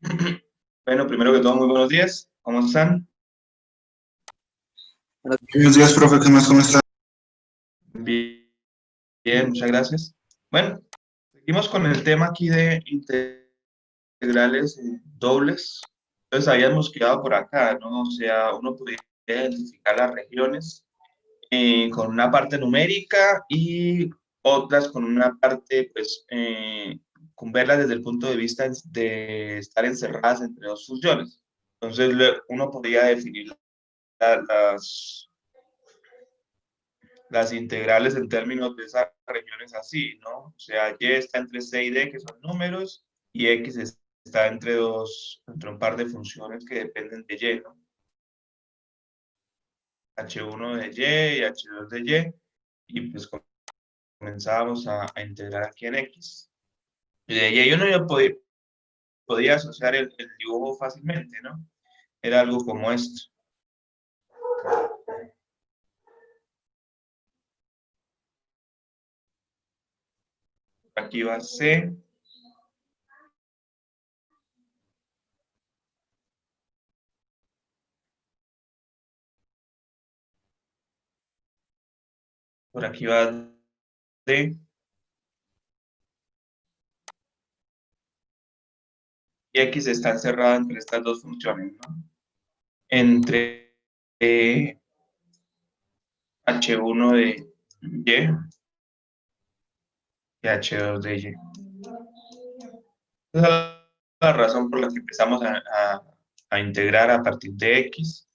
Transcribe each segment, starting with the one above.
Bueno, primero que todo, muy buenos días. ¿Cómo están? Buenos días, profe, ¿qué más? ¿Cómo está? Bien, bien, muchas gracias. Bueno, seguimos con el tema aquí de integrales dobles. Entonces, habíamos quedado por acá, ¿no? O sea, uno podría identificar las regiones con una parte numérica y otras con una parte, pues, con verlas desde el punto de vista de estar encerradas entre dos funciones. Entonces, uno podría definir las integrales en términos de esas regiones así, ¿no? O sea, y está entre C y D, que son números, y X está entre un par de funciones que dependen de Y, ¿no? H1 de Y y H2 de Y, y pues comenzábamos a integrar aquí en X. Y de Y uno ya podía asociar el dibujo fácilmente, ¿no? Era algo como esto. Aquí va C, por aquí va D, y X está encerrada entre estas dos funciones, ¿no? Entre H1 de Y y H2 de Y. Esa es la razón por la que empezamos a integrar a partir de X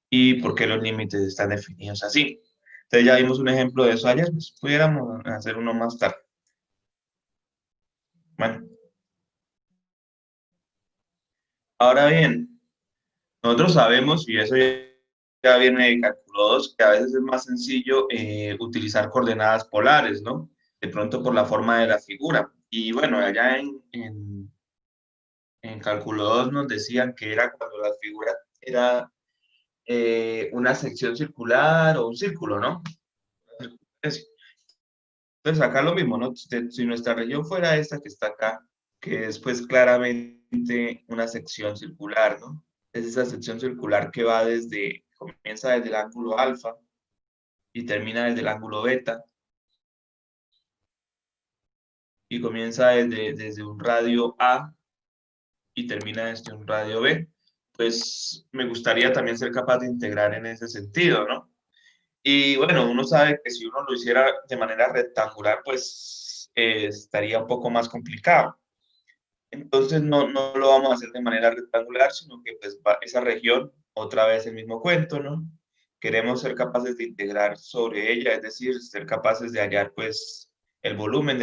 y por qué los límites están definidos así. Entonces ya vimos un ejemplo de eso ayer, pues pudiéramos hacer uno más tarde. Bueno, ahora bien, nosotros sabemos, y eso ya viene de cálculo 2, que a veces es más sencillo utilizar coordenadas polares, ¿no? De pronto por la forma de la figura. Y bueno, allá en cálculo 2 nos decían que era cuando la figura era una sección circular o un círculo, ¿no? Entonces acá lo mismo, ¿no? Si nuestra región fuera esta que está acá, que es pues claramente una sección circular, ¿no? Es esa sección circular que va comienza desde el ángulo alfa y termina desde el ángulo beta y comienza desde un radio A y termina desde un radio B. Pues me gustaría también ser capaz de integrar en ese sentido, ¿no? Y bueno, uno sabe que si uno lo hiciera de manera rectangular, pues estaría un poco más complicado. Entonces no lo vamos a hacer de manera rectangular, sino que pues esa región, otra vez el mismo cuento, ¿no? Queremos ser capaces de integrar sobre ella, es decir, ser capaces de hallar pues el volumen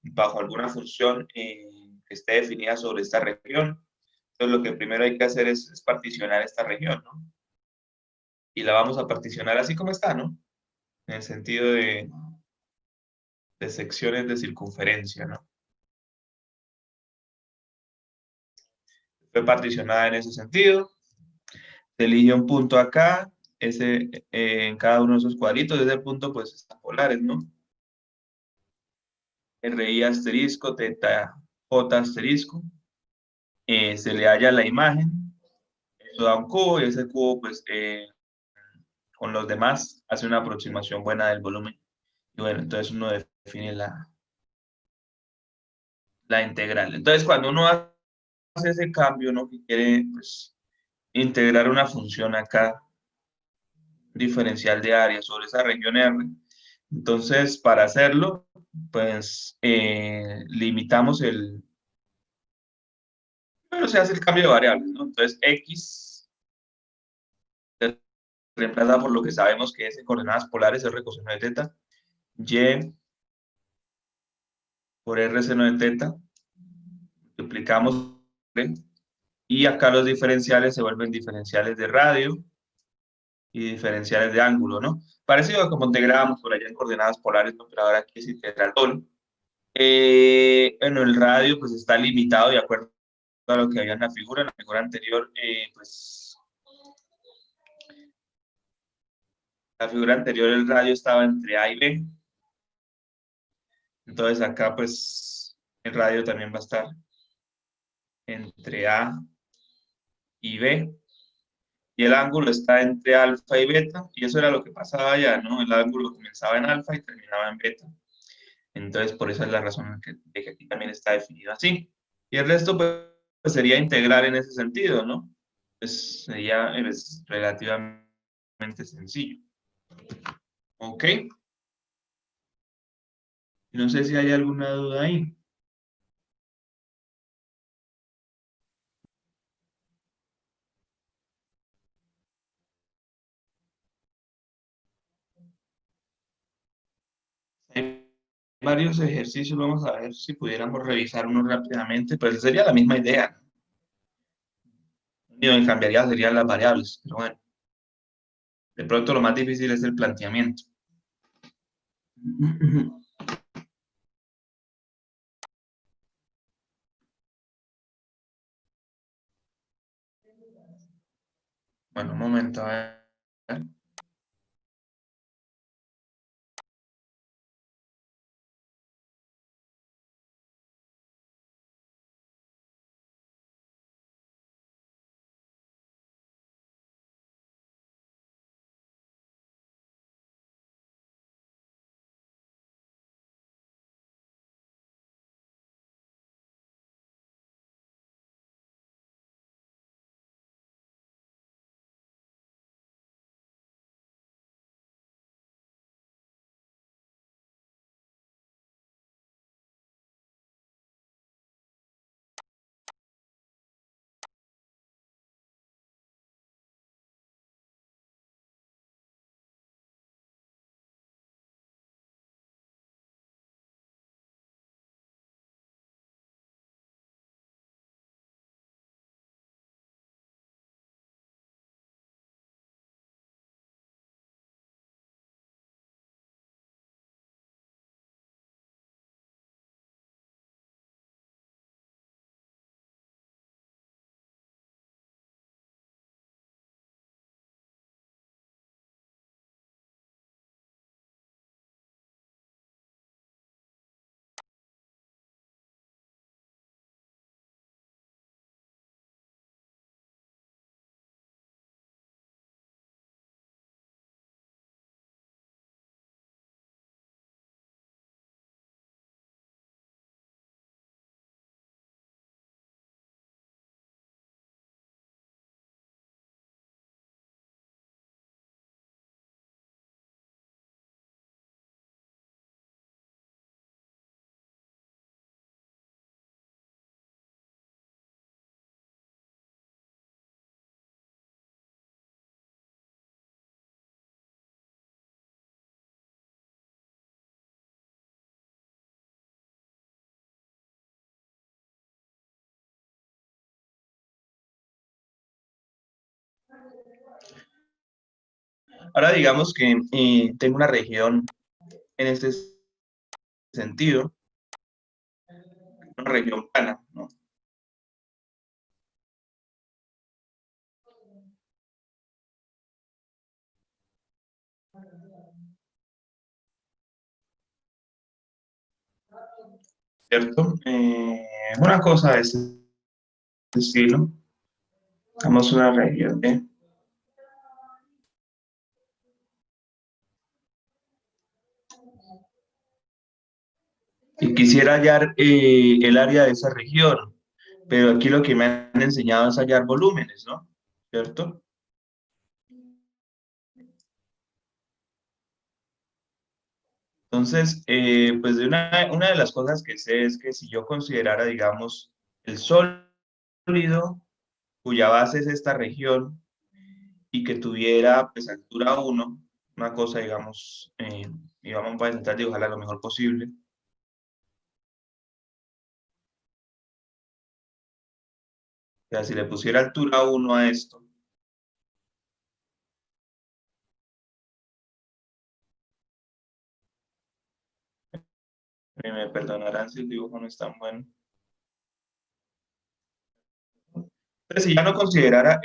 bajo alguna función que esté definida sobre esta región. Entonces lo que primero hay que hacer es particionar esta región, ¿no? Y la vamos a particionar así como está, ¿no? En el sentido de secciones de circunferencia, ¿no? Fue particionada en ese sentido. Se elige un punto acá, en cada uno de esos cuadritos, ese punto pues están polares, ¿no? RI asterisco, teta J asterisco, se le halla la imagen, eso da un cubo y ese cubo pues con los demás hace una aproximación buena del volumen. Y bueno, entonces uno define la integral. Entonces cuando uno hace ese cambio, ¿no? Que quiere pues integrar una función acá, diferencial de área sobre esa región R. Entonces, para hacerlo, pues limitamos bueno, se hace el cambio de variables, ¿no? Entonces, X se reemplaza por lo que sabemos que es en coordenadas polares, R coseno de teta, Y por R seno de teta, duplicamos, y acá los diferenciales se vuelven diferenciales de radio y diferenciales de ángulo, ¿no? Parecido a como integrábamos por allá en coordenadas polares, ¿no? Pero ahora aquí es integral doble. Bueno, el radio pues está limitado de acuerdo a lo que había en la figura anterior, pues la figura anterior el radio estaba entre A y B, entonces acá pues el radio también va a estar entre A y B. Y el ángulo está entre alfa y beta, y eso era lo que pasaba allá, ¿no? El ángulo comenzaba en alfa y terminaba en beta. Entonces, por eso es la razón de que aquí también está definido así. Y el resto, pues sería integral en ese sentido, ¿no? Pues sería relativamente sencillo. ¿Ok? No sé si hay alguna duda ahí. Hay varios ejercicios, vamos a ver si pudiéramos revisar uno rápidamente, pues sería la misma idea. Lo que cambiaría serían las variables, pero bueno, de pronto lo más difícil es el planteamiento. Bueno, un momento, a ver. Ahora digamos que tengo una región en este sentido, una región plana, ¿no? ¿Cierto? Una cosa de ese estilo, damos una región de... Y quisiera hallar el área de esa región, pero aquí lo que me han enseñado es hallar volúmenes, ¿no? ¿Cierto? Entonces, pues de una de las cosas que sé es que si yo considerara, digamos, el sólido, cuya base es esta región, y que tuviera pues altura 1, una cosa, digamos, y vamos a intentar dibujarla lo mejor posible. O sea, si le pusiera altura 1 a esto, me perdonarán si el dibujo no es tan bueno. Pero si ya no considerara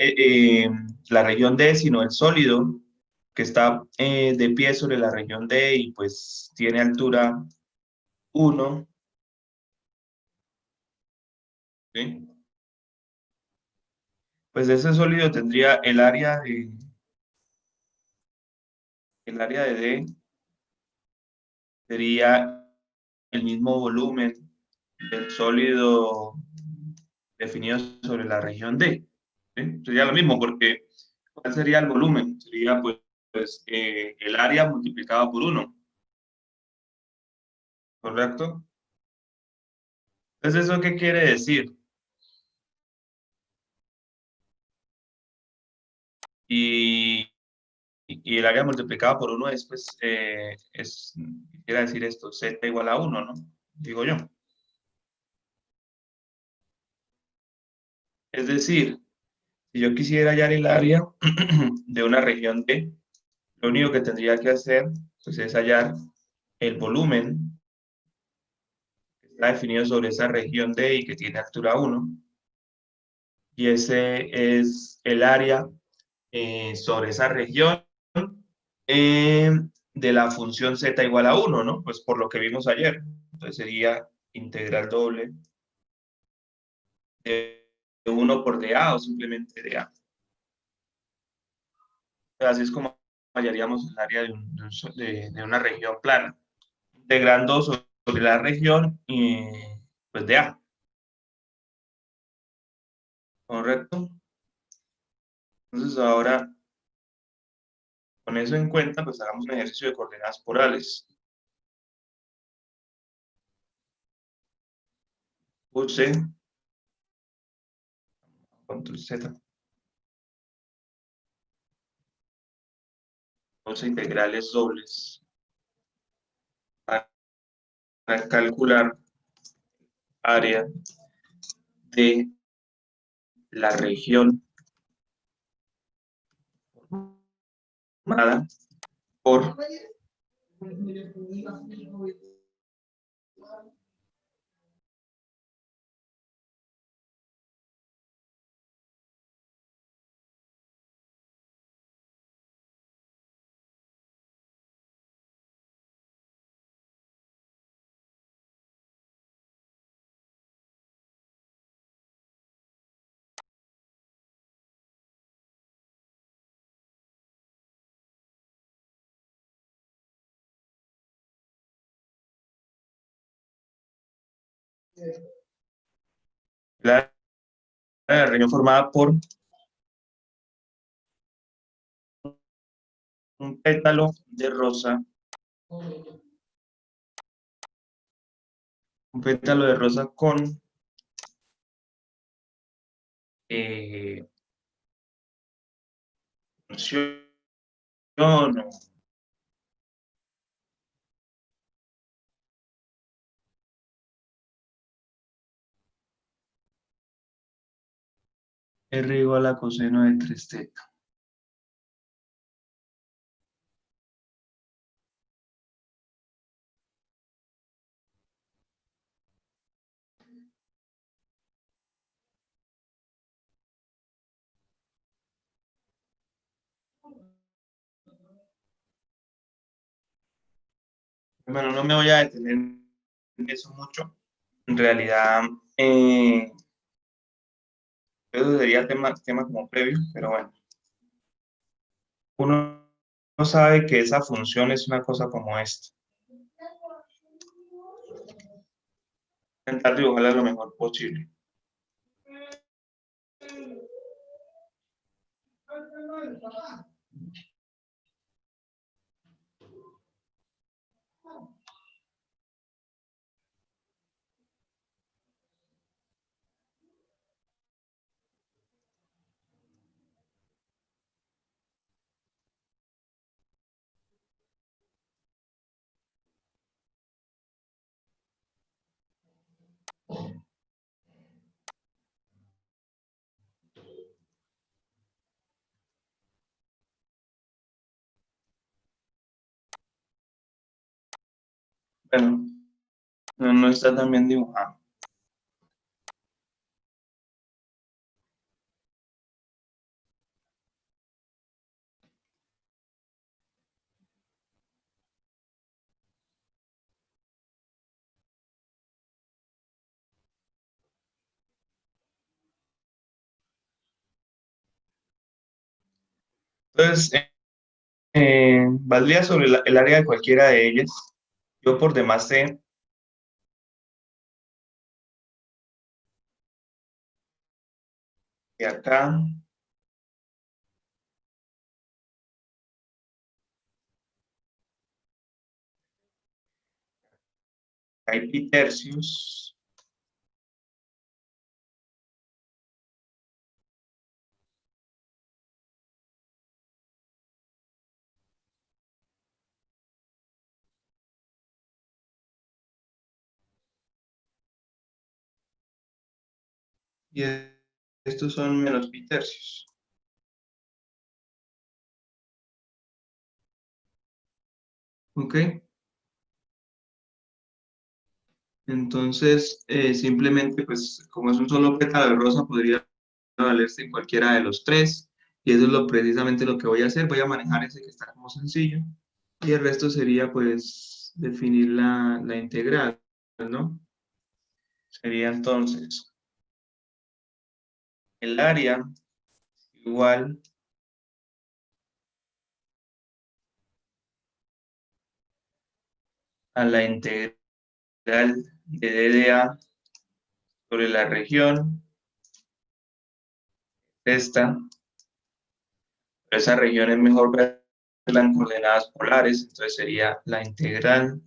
la región D, sino el sólido, que está de pie sobre la región D y pues tiene altura 1, ¿sí? Pues ese sólido tendría el área de D sería el mismo volumen del sólido definido sobre la región D. ¿Sí? Sería lo mismo porque ¿cuál sería el volumen? Sería pues el área multiplicado por uno, ¿correcto? Entonces, ¿eso qué quiere decir? Y, y el área multiplicada por uno es, pues, quiere decir esto, z igual a uno, ¿no? Digo yo. Es decir, si yo quisiera hallar el área de una región D, lo único que tendría que hacer pues, es hallar el volumen que está definido sobre esa región D y que tiene altura uno. Y ese es el área sobre esa región eh, de la función z igual a uno, ¿no? Pues por lo que vimos ayer. Entonces sería integral doble de 1 por dA o simplemente dA. Así es como hallaríamos el área de una región plana, integrando sobre la región pues dA, ¿correcto? Entonces ahora, con eso en cuenta, pues hagamos un ejercicio de coordenadas polares. Use control Z, use integrales dobles para calcular área de la región formada por la región formada por un pétalo de rosa, con función R igual a coseno de 3θ. Bueno, no me voy a detener en eso mucho. En realidad, eso sería tema como previo, pero bueno. Uno no sabe que esa función es una cosa como esta. Intentar dibujarla lo mejor posible. Bueno, no está tan bien dibujado. Entonces, valdría sobre el área de cualquiera de ellas. Yo por demás sé que acá hay pitercios. Y estos son menos pitercios. ¿Ok? Entonces, simplemente, pues, como es un solo pétalo de rosa, podría valerse en cualquiera de los tres. Y eso es precisamente lo que voy a hacer. Voy a manejar ese que está como sencillo. Y el resto sería, pues, definir la integral, ¿no? Sería entonces el área igual a la integral de d de a sobre la región esta. Pero esa región es mejor verla en coordenadas polares, entonces sería la integral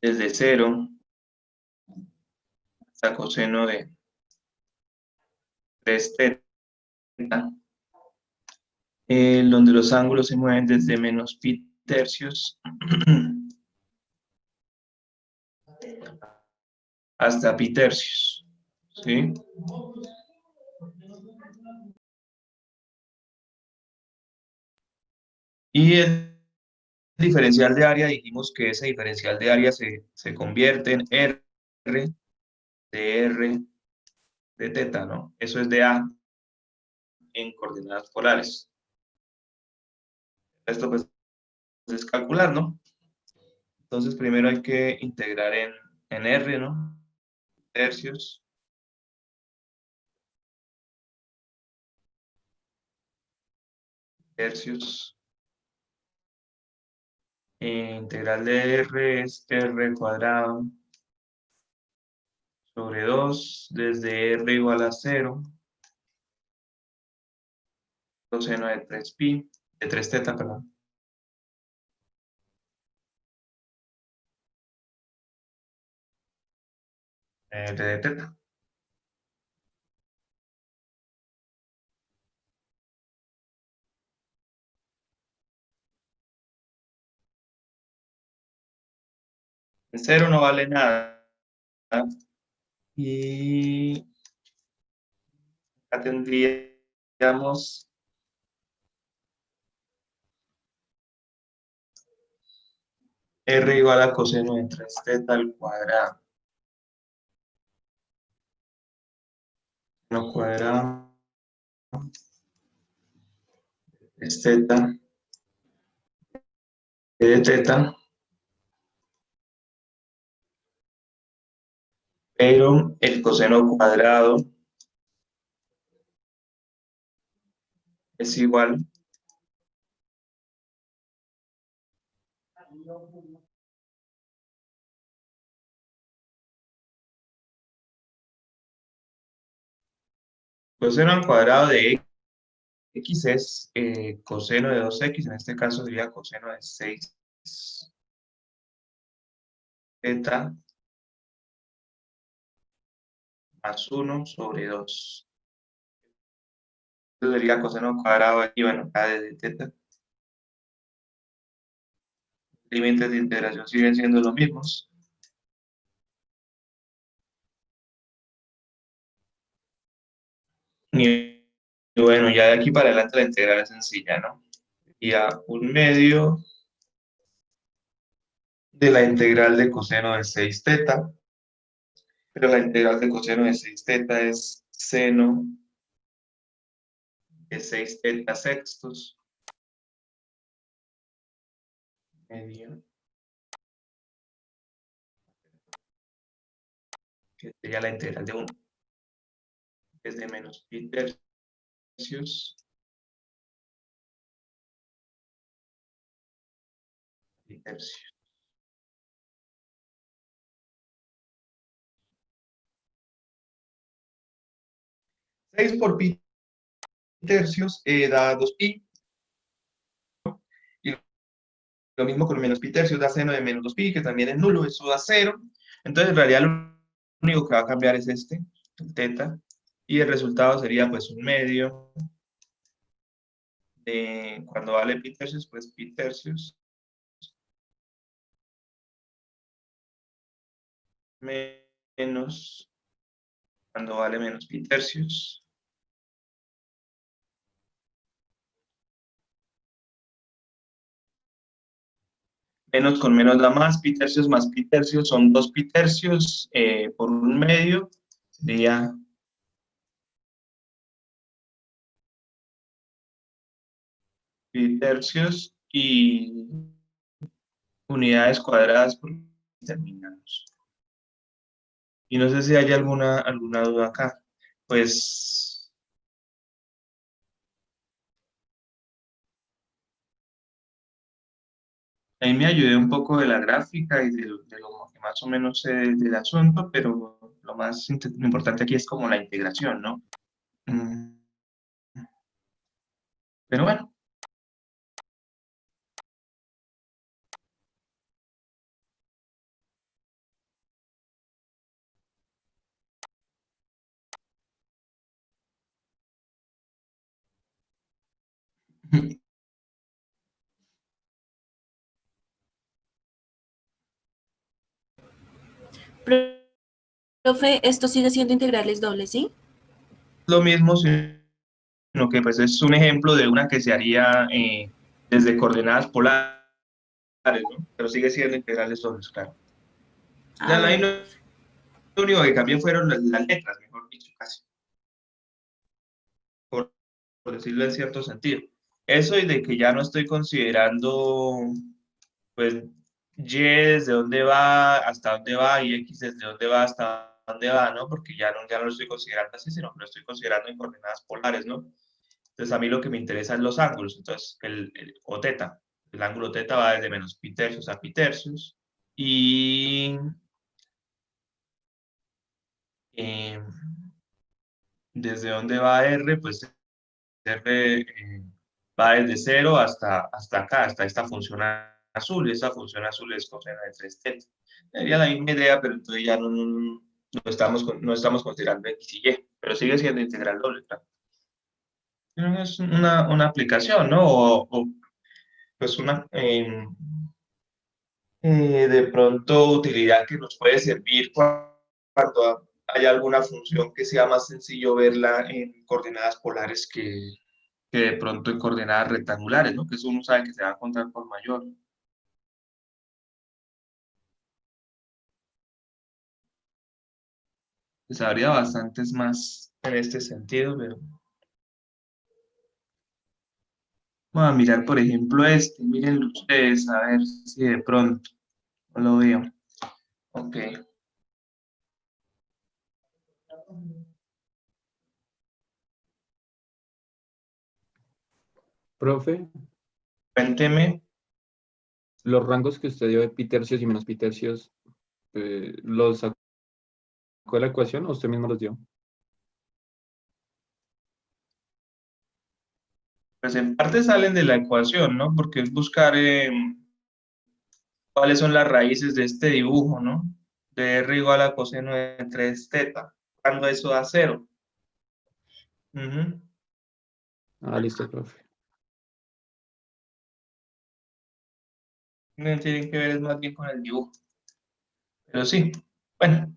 desde 0 hasta coseno de 3 teta, donde los ángulos se mueven desde menos pi tercios hasta pi tercios. ¿Sí? Y el diferencial de área, dijimos que ese diferencial de área se convierte en R de R de teta, ¿no? Eso es de A en coordenadas polares. Esto pues es calcular, ¿no? Entonces primero hay que integrar en R, ¿no? Tercios. Tercios. Integral de R es R cuadrado sobre 2 desde R igual a 0, coseno de 3pi, de 3 teta, perdón. R de teta. El 0 no vale nada. Y acá tendríamos R igual a coseno de 3 teta al cuadrado. No cuadrado es teta de teta, pero el coseno cuadrado es igual. Coseno al cuadrado de x es coseno de 2x, en este caso sería coseno de 6 teta más 1 sobre 2. Eso sería coseno cuadrado aquí, bueno, acá de teta. Límites de integración siguen siendo los mismos. Y bueno, ya de aquí para adelante la integral es sencilla, ¿no? Y a 1/2 de la integral de coseno de 6 teta, pero la integral de coseno de 6 teta es seno de 6 teta sextos, medio, que sería la integral de 1. es de menos pi tercios. Pi tercios. 6 por pi tercios da 2pi. Y lo mismo con menos pi tercios da seno de menos 2pi, que también es nulo, eso da 0. Entonces, en realidad, lo único que va a cambiar es este, el teta. Y el resultado sería, pues, un medio de, cuando vale pi tercios, pues pi tercios menos, cuando vale menos pi tercios. Menos con menos da más pi tercios son 2 pi tercios por un medio, sería pi tercios y unidades cuadradas por terminamos. Y no sé si hay alguna duda acá. Pues ahí me ayudé un poco de la gráfica y de lo que más o menos sé del asunto, pero lo más importante aquí es como la integración, ¿no? Pero bueno. Profe, esto sigue siendo integrales dobles, ¿sí? Lo mismo, sino que pues es un ejemplo de una que se haría desde coordenadas polares, ¿no? Pero sigue siendo integrales dobles, claro. Ah, Ahí bueno, lo profe. único que cambió fueron las letras, mejor dicho, casi, por decirlo en cierto sentido. Eso y de que ya no estoy considerando, pues, y desde dónde va, hasta dónde va, y x desde dónde va hasta dónde va, ¿no? Porque ya no lo estoy considerando así, sino que lo estoy considerando en coordenadas polares, ¿no? Entonces, a mí lo que me interesa es los ángulos. Entonces, o teta. El ángulo teta va desde menos pi tercios a pi tercios. Y eh, desde dónde va R, pues R va desde 0 hasta acá, hasta esta función azul. Esa función azul es coseno de 3 teta. Sería la misma idea, pero entonces ya no estamos considerando x y y. Pero sigue siendo integral doble, claro. Es una aplicación, ¿no? O pues una de pronto utilidad que nos puede servir cuando hay alguna función que sea más sencillo verla en coordenadas polares que de pronto en coordenadas rectangulares, ¿no? Que eso uno sabe que se va a encontrar por mayor. Pues habría bastantes más en este sentido, pero vamos a mirar, por ejemplo, este. Miren ustedes, a ver si de pronto no lo veo. Ok. Profe, Cuénteme. los rangos que usted dio de pi tercios y menos pi tercios, ¿los sacó de la ecuación o usted mismo los dio? Pues en parte salen de la ecuación, ¿no? Porque es buscar cuáles son las raíces de este dibujo, ¿no? De r igual a coseno de 3 teta. Cuando eso da 0. Ah, listo, profe. No tienen que ver es más bien con el dibujo. Pero sí, bueno.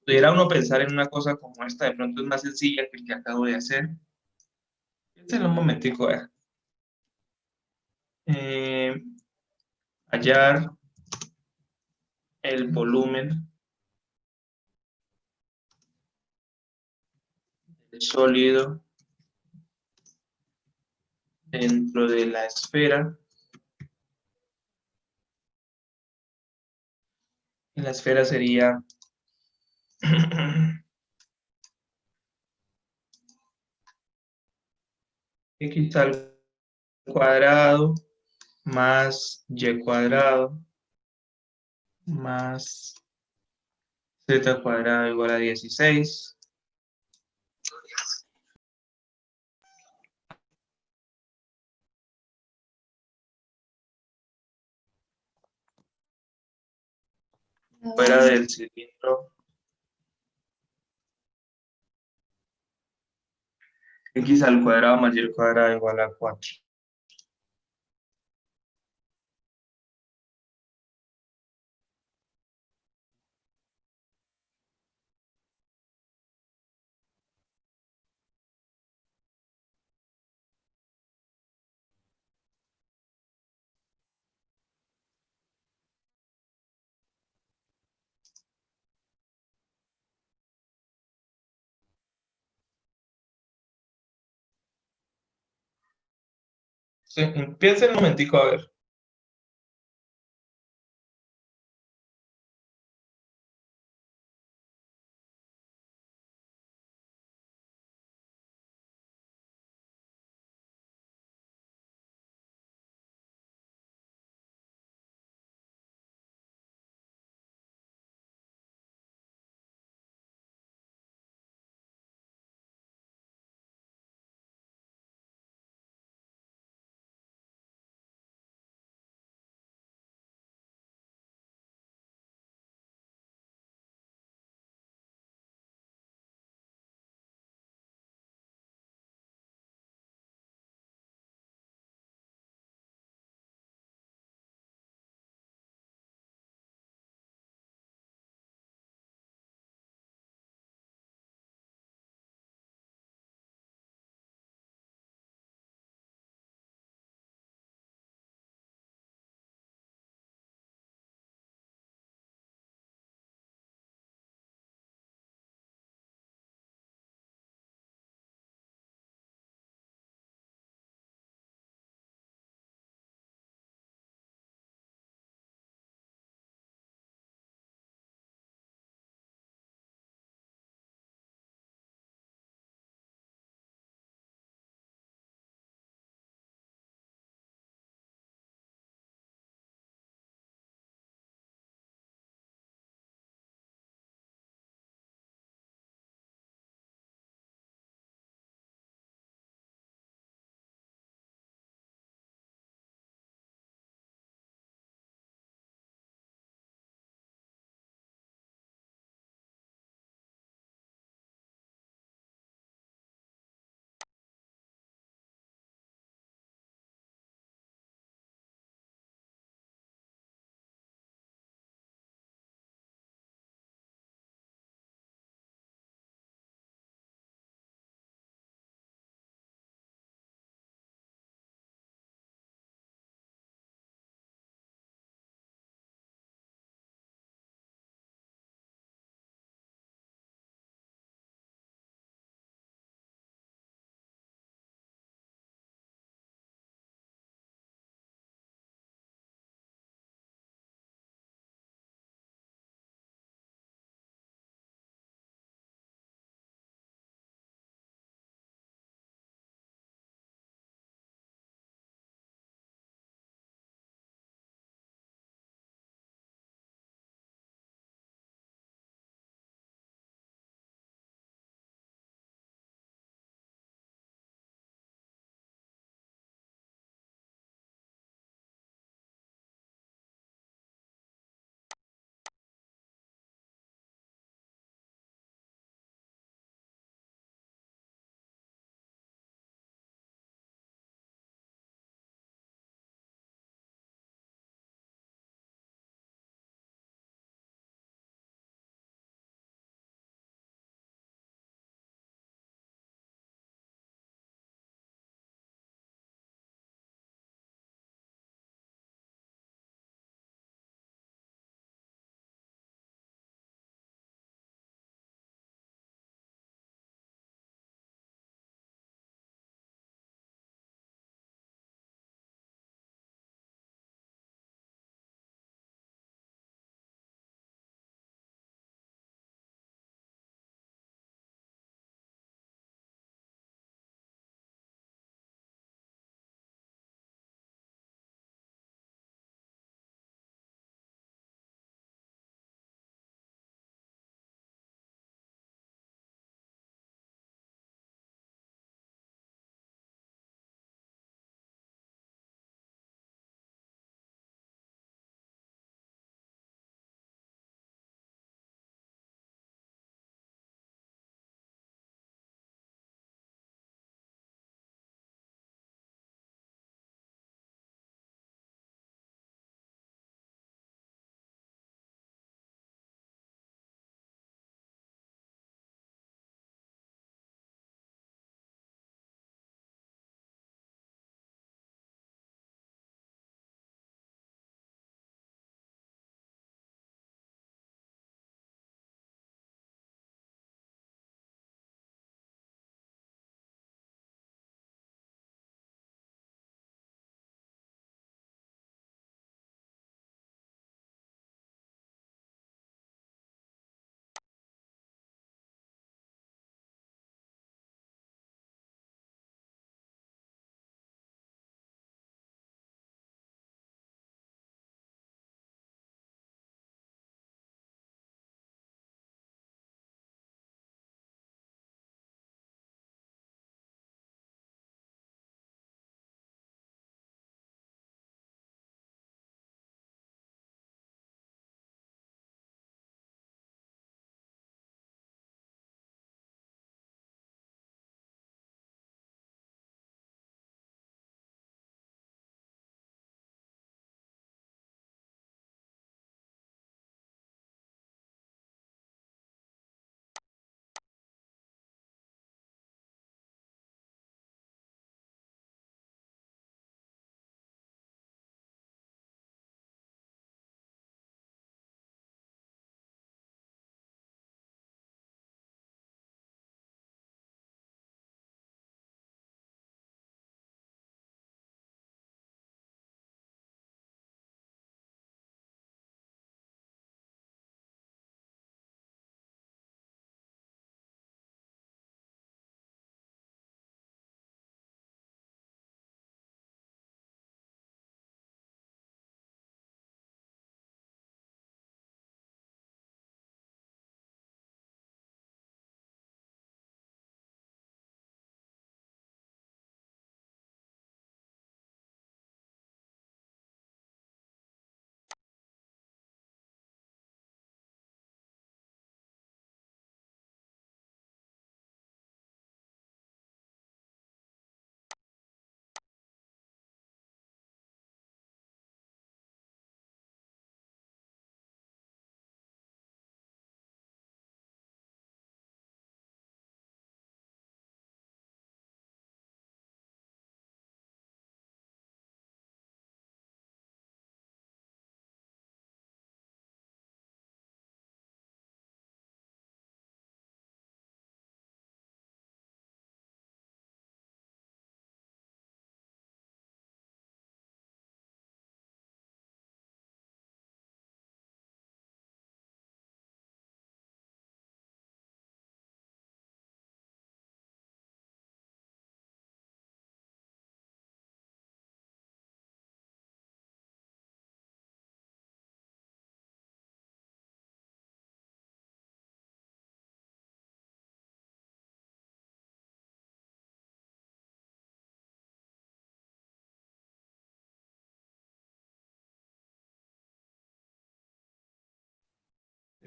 Pudiera uno pensar en una cosa como esta, de pronto es más sencilla que el que acabo de hacer. En un momentico, vea. Hallar el volumen del sólido dentro de la esfera. Y la esfera sería X al cuadrado más y cuadrado más z cuadrado igual a 16. Fuera del cilindro, x al cuadrado más y cuadrado igual a 4. Sí, piensen un momentico a ver.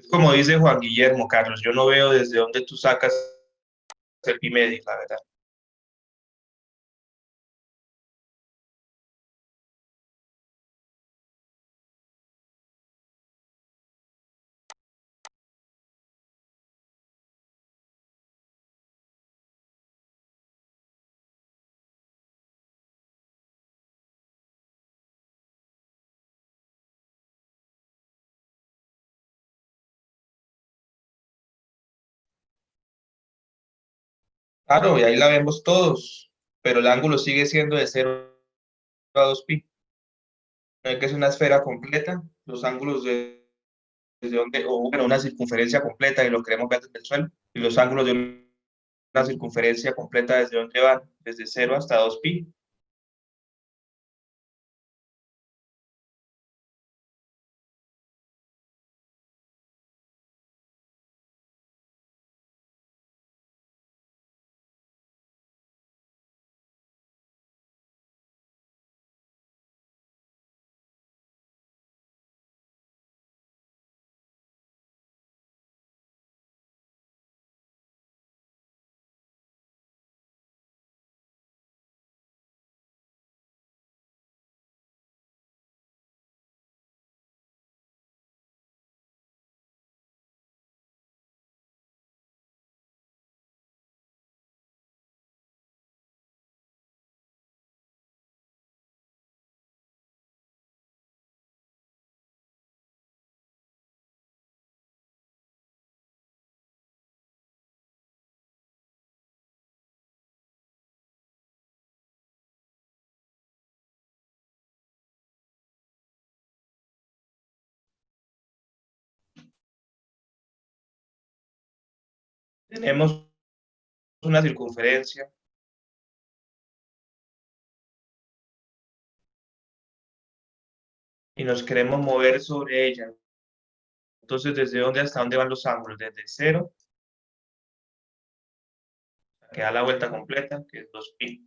Es como dice Juan Guillermo, Carlos, yo no veo desde dónde tú sacas el pi medio, la verdad. Claro, y ahí la vemos todos, pero el ángulo sigue siendo de 0 a 2 pi. No es que es una esfera completa, los ángulos desde donde, o bueno, una circunferencia completa y lo queremos ver desde el suelo, y los ángulos de una circunferencia completa desde donde van, desde 0 hasta 2 pi. Tenemos una circunferencia y nos queremos mover sobre ella. Entonces, ¿desde dónde hasta dónde van los ángulos? Desde 0, que da la vuelta completa, que es 2 pi.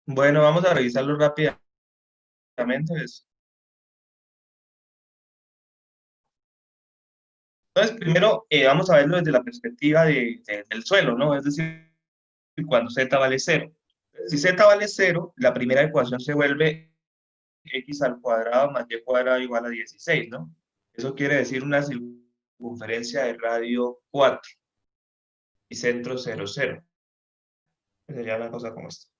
Bueno, vamos a revisarlo rápidamente. Entonces, primero vamos a verlo desde la perspectiva del suelo, ¿no? Es decir, cuando z vale 0. Si z vale 0, la primera ecuación se vuelve x al cuadrado más y cuadrado igual a 16, ¿no? Eso quiere decir una circunferencia de radio 4 y centro 0, 0. Sería una cosa como esta.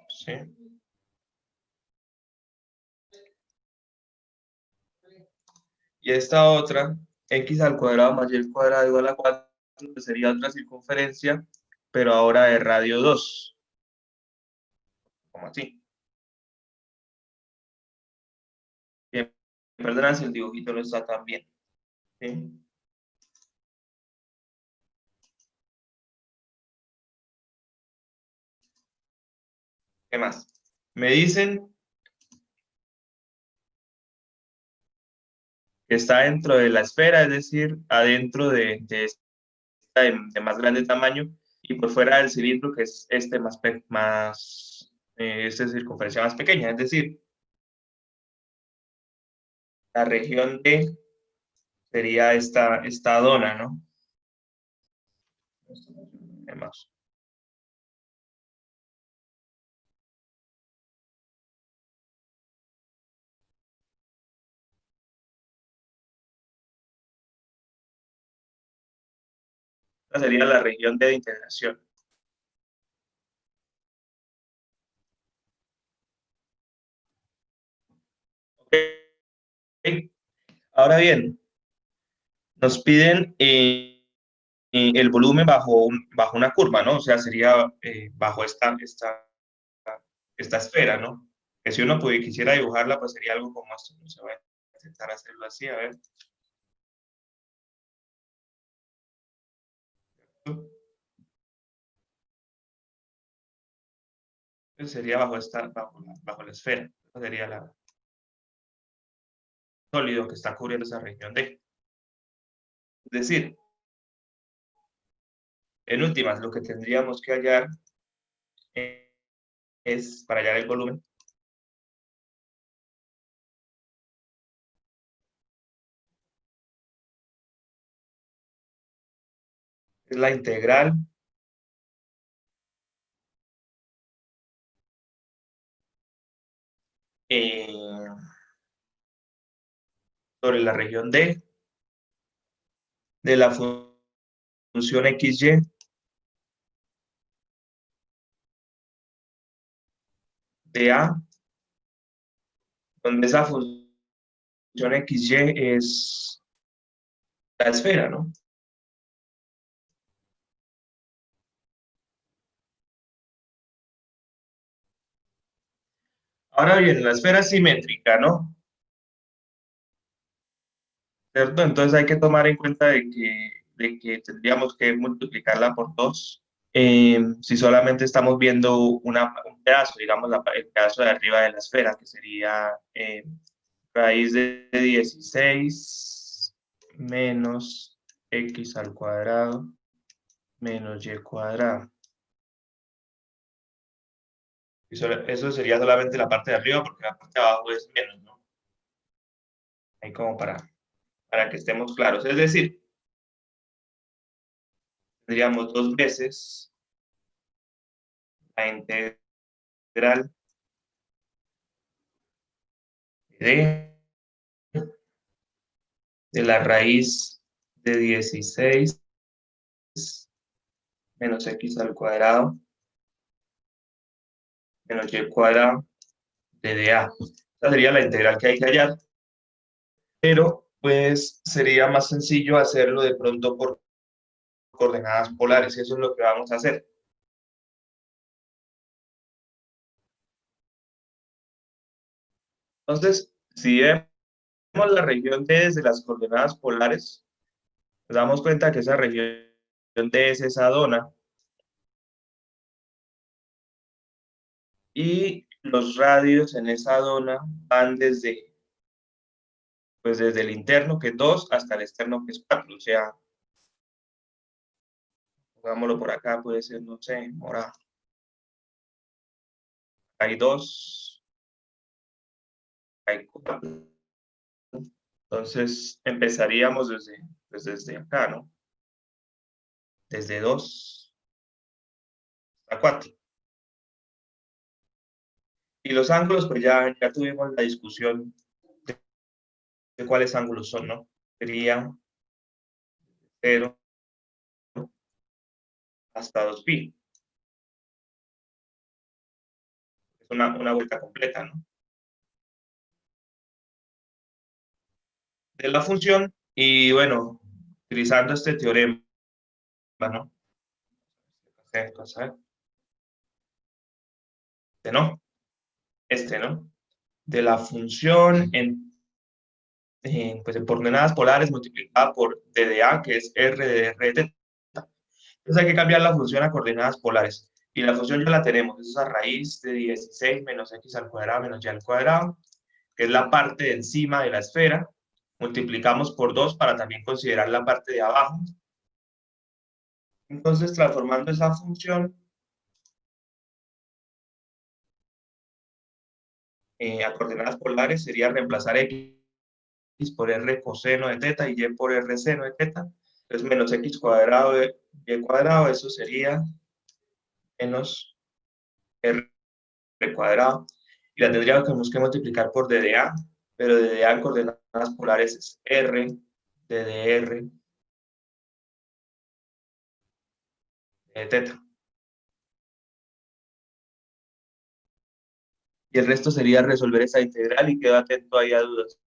¿Sí? Y esta otra, x al cuadrado más y cuadrado igual a 4, pues sería otra circunferencia, pero ahora de radio 2. Como así. Bien, perdona si el dibujito no está tan bien. ¿Sí? ¿Qué más? Me dicen que está dentro de la esfera, es decir, adentro de esta de más grande tamaño, y por fuera del cilindro, que es este esta circunferencia más pequeña, es decir, la región D sería esta dona, ¿no? ¿Qué más? Esta sería la región D de integración. Ok. Ahora bien, nos piden el volumen bajo una curva, ¿no? O sea, sería bajo esta esfera, ¿no? Que si uno quisiera dibujarla, pues sería algo como esto. No se va a intentar hacerlo así, a ver. Sería bajo la esfera. Esa sería la sólido que está cubriendo esa región D. Es decir, en últimas, lo que tendríamos que hallar es, para hallar el volumen, es la integral sobre la región D de la función XY de A, donde esa función XY es la esfera, ¿no? Ahora bien, la esfera es simétrica, ¿no? ¿Cierto? Entonces hay que tomar en cuenta de que tendríamos que multiplicarla por 2 si solamente estamos viendo un pedazo, digamos el pedazo de arriba de la esfera, que sería raíz de 16 menos x al cuadrado menos y cuadrado. Eso sería solamente la parte de arriba, porque la parte de abajo es menos, ¿no? Ahí como para que estemos claros. Es decir, tendríamos 2 veces la integral de la raíz de 16 menos x al cuadrado menos y cuadrado de dA. Esa sería la integral que hay que hallar, pero pues sería más sencillo hacerlo de pronto por coordenadas polares, y eso es lo que vamos a hacer. Entonces, si vemos la región D desde las coordenadas polares, nos damos cuenta que esa región D es esa dona, y los radios en esa zona van desde el interno, que es 2, hasta el externo, que es 4. O sea, pongámoslo por acá, puede ser, no sé, morado. Hay 2, hay 4. Entonces, empezaríamos desde acá, ¿no? Desde 2 a 4. Y los ángulos, pues ya tuvimos la discusión de cuáles ángulos son, ¿no? Sería 0 hasta 2pi. Es una vuelta completa, ¿no? De la función, y bueno, utilizando este teorema, ¿no? ¿No? De la función pues en coordenadas polares multiplicada por DDA, que es R de R de teta. Entonces hay que cambiar la función a coordenadas polares. Y la función ya la tenemos, es a raíz de 16 menos x al cuadrado menos y al cuadrado, que es la parte de encima de la esfera. Multiplicamos por 2 para también considerar la parte de abajo. Entonces, transformando esa función a coordenadas polares, sería reemplazar x por r coseno de teta y y por r seno de teta. Entonces, menos x cuadrado de y cuadrado, eso sería menos r cuadrado. Y la tendríamos que multiplicar por DDA, pero DDA en coordenadas polares es r DDR de teta. Y el resto sería resolver esa integral y quedo atento ahí a dudas.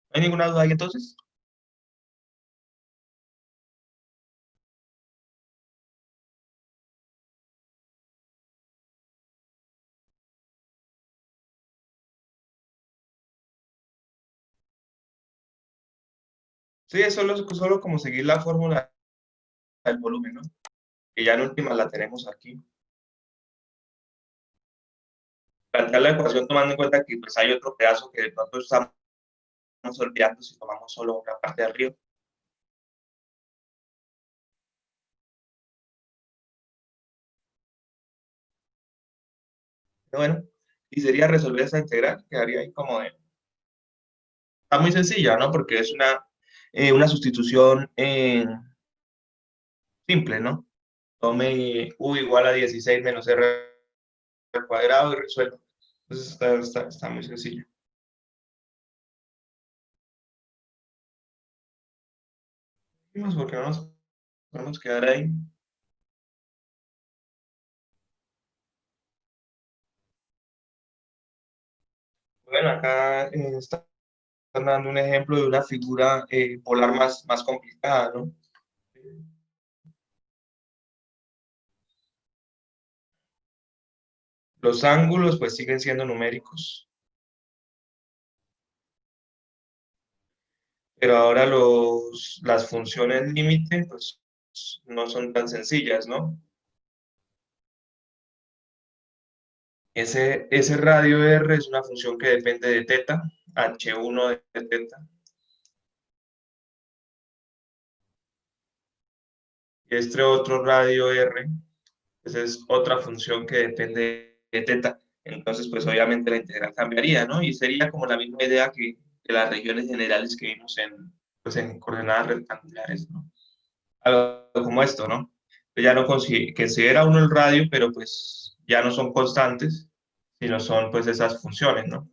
¿No hay ninguna duda ahí entonces? Sí, es solo como seguir la fórmula del volumen, ¿no? Que ya en última la tenemos aquí. Plantear la ecuación tomando en cuenta que pues, hay otro pedazo que de pronto estamos olvidando si tomamos solo una parte de arriba. Pero bueno, y sería resolver esa integral, quedaría ahí como de... Está muy sencilla, ¿no? Porque es una sustitución simple, ¿no? Tome u igual a 16 menos r al cuadrado y resuelvo. Entonces está muy sencillo. Porque no nos podemos quedar ahí. Bueno, acá están dando un ejemplo de una figura polar más complicada, ¿no? Los ángulos pues siguen siendo numéricos, pero ahora las funciones límite pues no son tan sencillas, ¿no? Ese radio R es una función que depende de teta, H1 de teta. Y este otro radio R, esa es otra función que depende de teta. Entonces, pues obviamente la integral cambiaría, ¿no? Y sería como la misma idea que las regiones generales que vimos en coordenadas rectangulares, ¿no? Algo como esto, ¿no? Ya no considera uno el radio, pero pues ya no son constantes, sino son pues esas funciones, ¿no?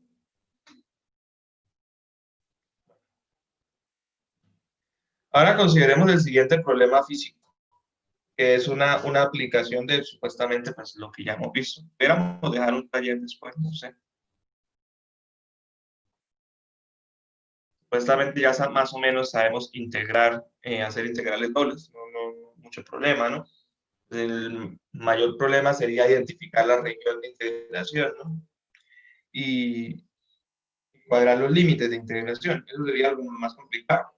Ahora consideremos el siguiente problema físico, que es una aplicación de supuestamente pues lo que ya hemos visto. Esperamos dejar un taller después, no sé. Supuestamente ya más o menos sabemos integrar, hacer integrales dobles, no mucho problema, ¿no? El mayor problema sería identificar la región de integración, ¿no? Y cuadrar los límites de integración. Eso sería algo más complicado.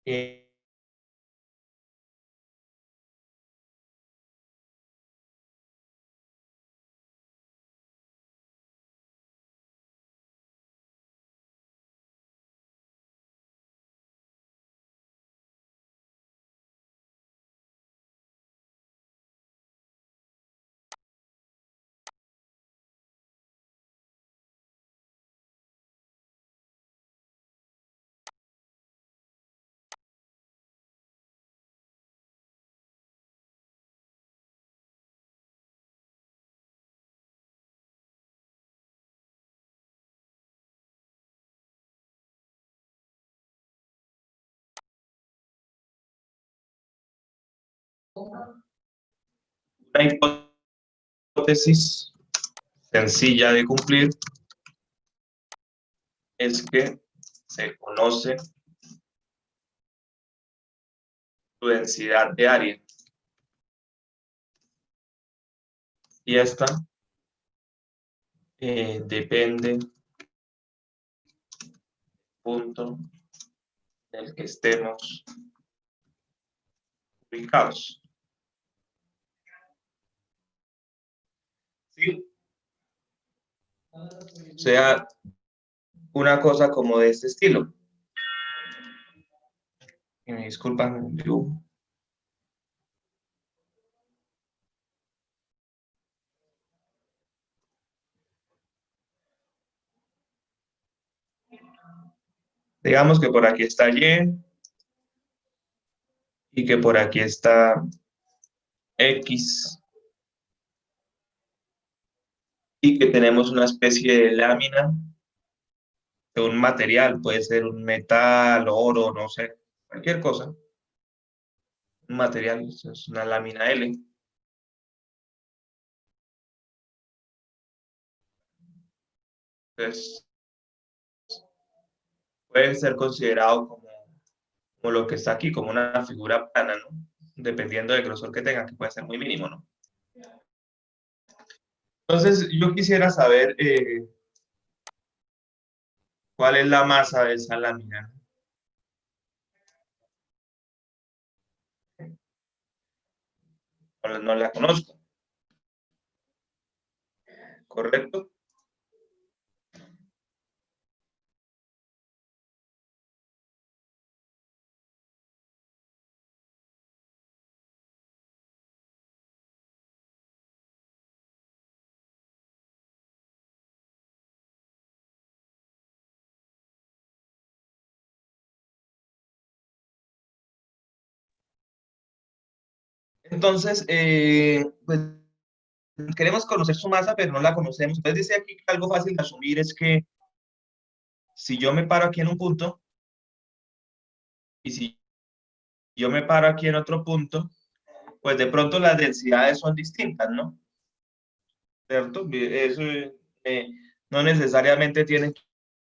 Eh, una hipótesis sencilla de cumplir es que se conoce su densidad de área. Y esta depende del punto en el que estemos ubicados. ¿Sí? O sea, una cosa como de este estilo. Y me disculpan el dibujo. Digamos que por aquí está y que por aquí está X y que tenemos una especie de lámina de un material, puede ser un metal, oro, no sé, cualquier cosa. Un material, es una lámina L. Entonces, puede ser considerado como lo que está aquí, como una figura plana, ¿no? Dependiendo del grosor que tenga, que puede ser muy mínimo, ¿no? Entonces, yo quisiera saber cuál es la masa de esa lámina. No la conozco, ¿correcto? Entonces, pues queremos conocer su masa, pero no la conocemos. Entonces dice aquí que algo fácil de asumir es que si yo me paro aquí en un punto y si yo me paro aquí en otro punto, pues de pronto las densidades son distintas, ¿no? ¿Cierto? Eso no necesariamente tiene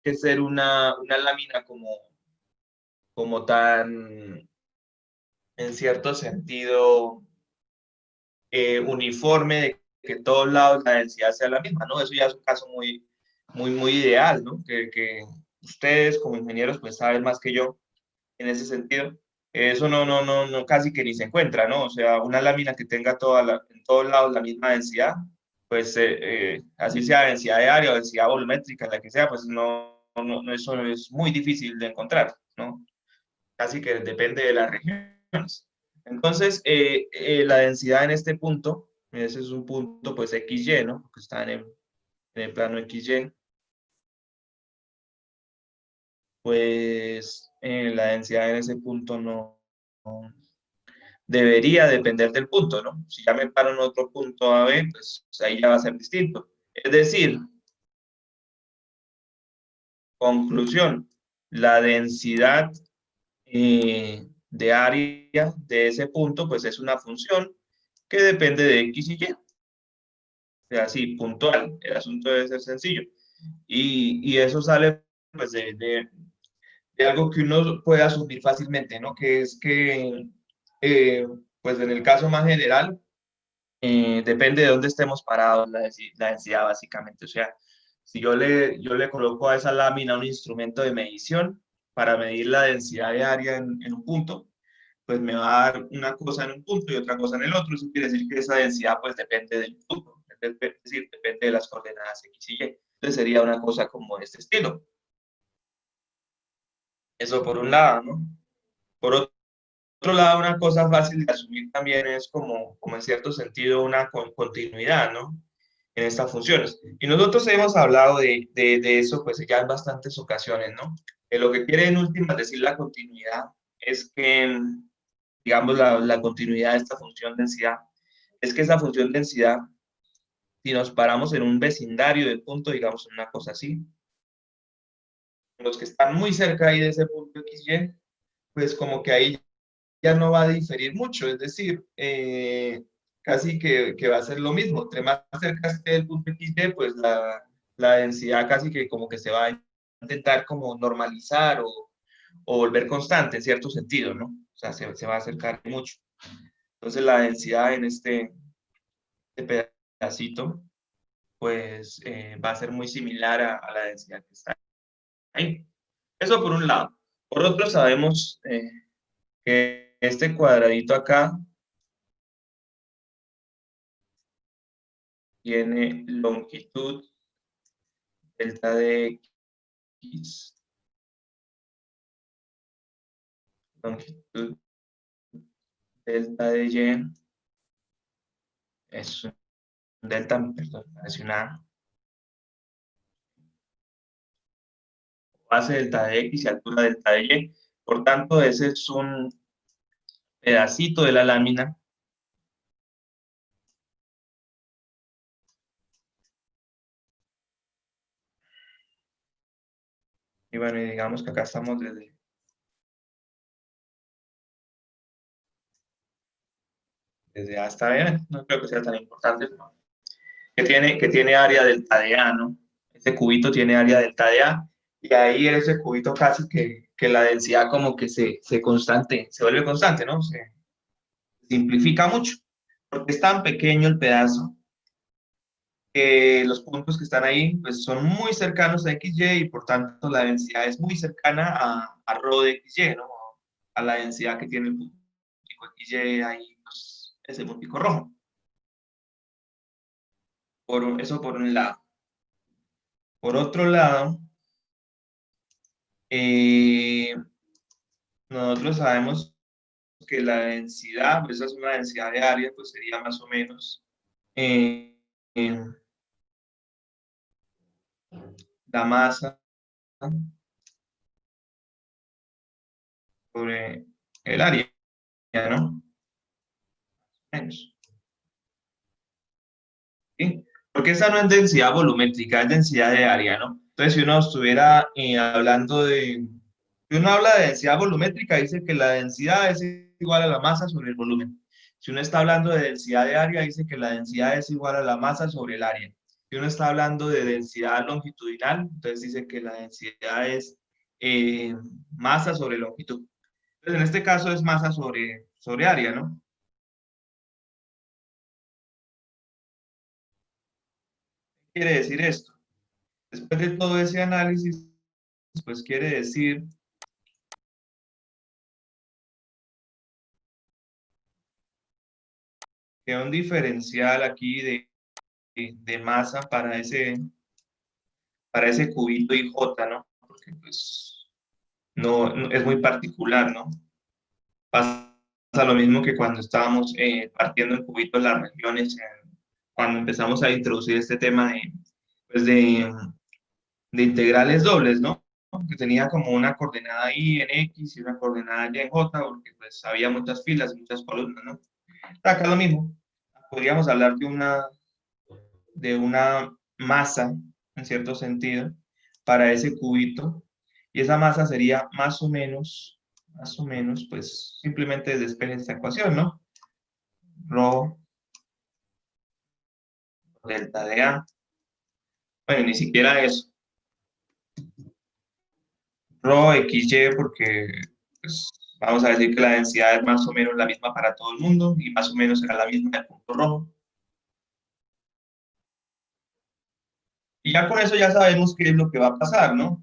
que ser una lámina como tan, en cierto sentido, uniforme de que en todos lados la densidad sea la misma, ¿no? Eso ya es un caso muy ideal, ¿no? Que ustedes como ingenieros pues saben más que yo en ese sentido. Eso no, casi que ni se encuentra, ¿no? O sea, una lámina que tenga en todos lados la misma densidad, pues así sea densidad de área o densidad volumétrica, la que sea, pues eso es muy difícil de encontrar, ¿no? Casi que depende de las regiones. Entonces, la densidad en este punto, ese es un punto, pues XY, ¿no? Que está en el plano XY, pues la densidad en ese punto no debería depender del punto, ¿no? Si ya me paro en otro punto A, B, pues ahí ya va a ser distinto. Es decir, conclusión, la densidad de área de ese punto, pues es una función que depende de X y Y. O sea, así, puntual, el asunto debe ser sencillo. Y eso sale pues de algo que uno puede asumir fácilmente, ¿no? Que es que, pues en el caso más general, depende de dónde estemos parados la densidad básicamente. O sea, si yo le coloco a esa lámina un instrumento de medición para medir la densidad de área en un punto, pues me va a dar una cosa en un punto y otra cosa en el otro. Eso quiere decir que esa densidad pues depende del punto, es decir, depende de las coordenadas X y Y. Entonces sería una cosa como de este estilo. Eso por un lado, ¿no? Por otro lado, una cosa fácil de asumir también es como en cierto sentido una continuidad, ¿no? En estas funciones. Y nosotros hemos hablado de eso pues ya en bastantes ocasiones, ¿no? Lo que quiere en última decir la continuidad es que, digamos, la continuidad de esta función densidad, es que esa función densidad, si nos paramos en un vecindario del punto, digamos, en una cosa así, los que están muy cerca ahí de ese punto XY, pues como que ahí ya no va a diferir mucho, es decir, casi que va a ser lo mismo. Entre más cerca esté del punto XY, pues la densidad casi que como que se va a intentar como normalizar o volver constante en cierto sentido, ¿no? O sea, se va a acercar mucho. Entonces la densidad en este pedacito, pues va a ser muy similar a la densidad que está ahí. Eso por un lado. Por otro, sabemos que este cuadradito acá tiene longitud delta de X, longitud delta de Y, es un delta, perdón, es una base delta de X y altura delta de Y. Por tanto, ese es un pedacito de la lámina y bueno, y digamos que acá estamos desde A hasta B, no creo que sea tan importante, ¿no? Que tiene área delta de A, ¿no? Ese cubito tiene área delta de A, y ahí en ese cubito casi que la densidad como que se vuelve constante, ¿no? Se simplifica mucho, porque es tan pequeño el pedazo que los puntos que están ahí pues son muy cercanos a XY y por tanto la densidad es muy cercana a ρ de XY, ¿no? A la densidad que tiene el punto XY ahí, pues, ese puntico rojo. Eso por un lado. Por otro lado, eh, nosotros sabemos que la densidad, pues esa es una densidad de área, pues sería más o menos eh, eh, la masa sobre el área, ¿no? Menos. ¿Sí? Porque esa no es densidad volumétrica, es densidad de área, ¿no? Entonces, si uno estuviera hablando si uno habla de densidad volumétrica, dice que la densidad es igual a la masa sobre el volumen. Si uno está hablando de densidad de área, dice que la densidad es igual a la masa sobre el área. Si uno está hablando de densidad longitudinal, entonces dice que la densidad es masa sobre longitud. Entonces, en este caso es masa sobre área, ¿no? ¿Qué quiere decir esto? Después de todo ese análisis, pues quiere decir queda un diferencial aquí de masa para ese cubito IJ, ¿no? Porque pues es muy particular, ¿no? Pasa lo mismo que cuando estábamos partiendo en cubitos las regiones, cuando empezamos a introducir este tema pues de integrales dobles, ¿no? Que tenía como una coordenada y en X y una coordenada y en J, porque pues había muchas filas, muchas columnas, ¿no? Acá lo mismo. Podríamos hablar de una masa, en cierto sentido, para ese cubito, y esa masa sería más o menos, pues simplemente despeje esta ecuación, ¿no? Rho delta de A. Bueno, ni siquiera eso. Rho XY porque pues, vamos a decir que la densidad es más o menos la misma para todo el mundo y más o menos será la misma del punto rojo. Y ya con eso ya sabemos qué es lo que va a pasar, ¿no?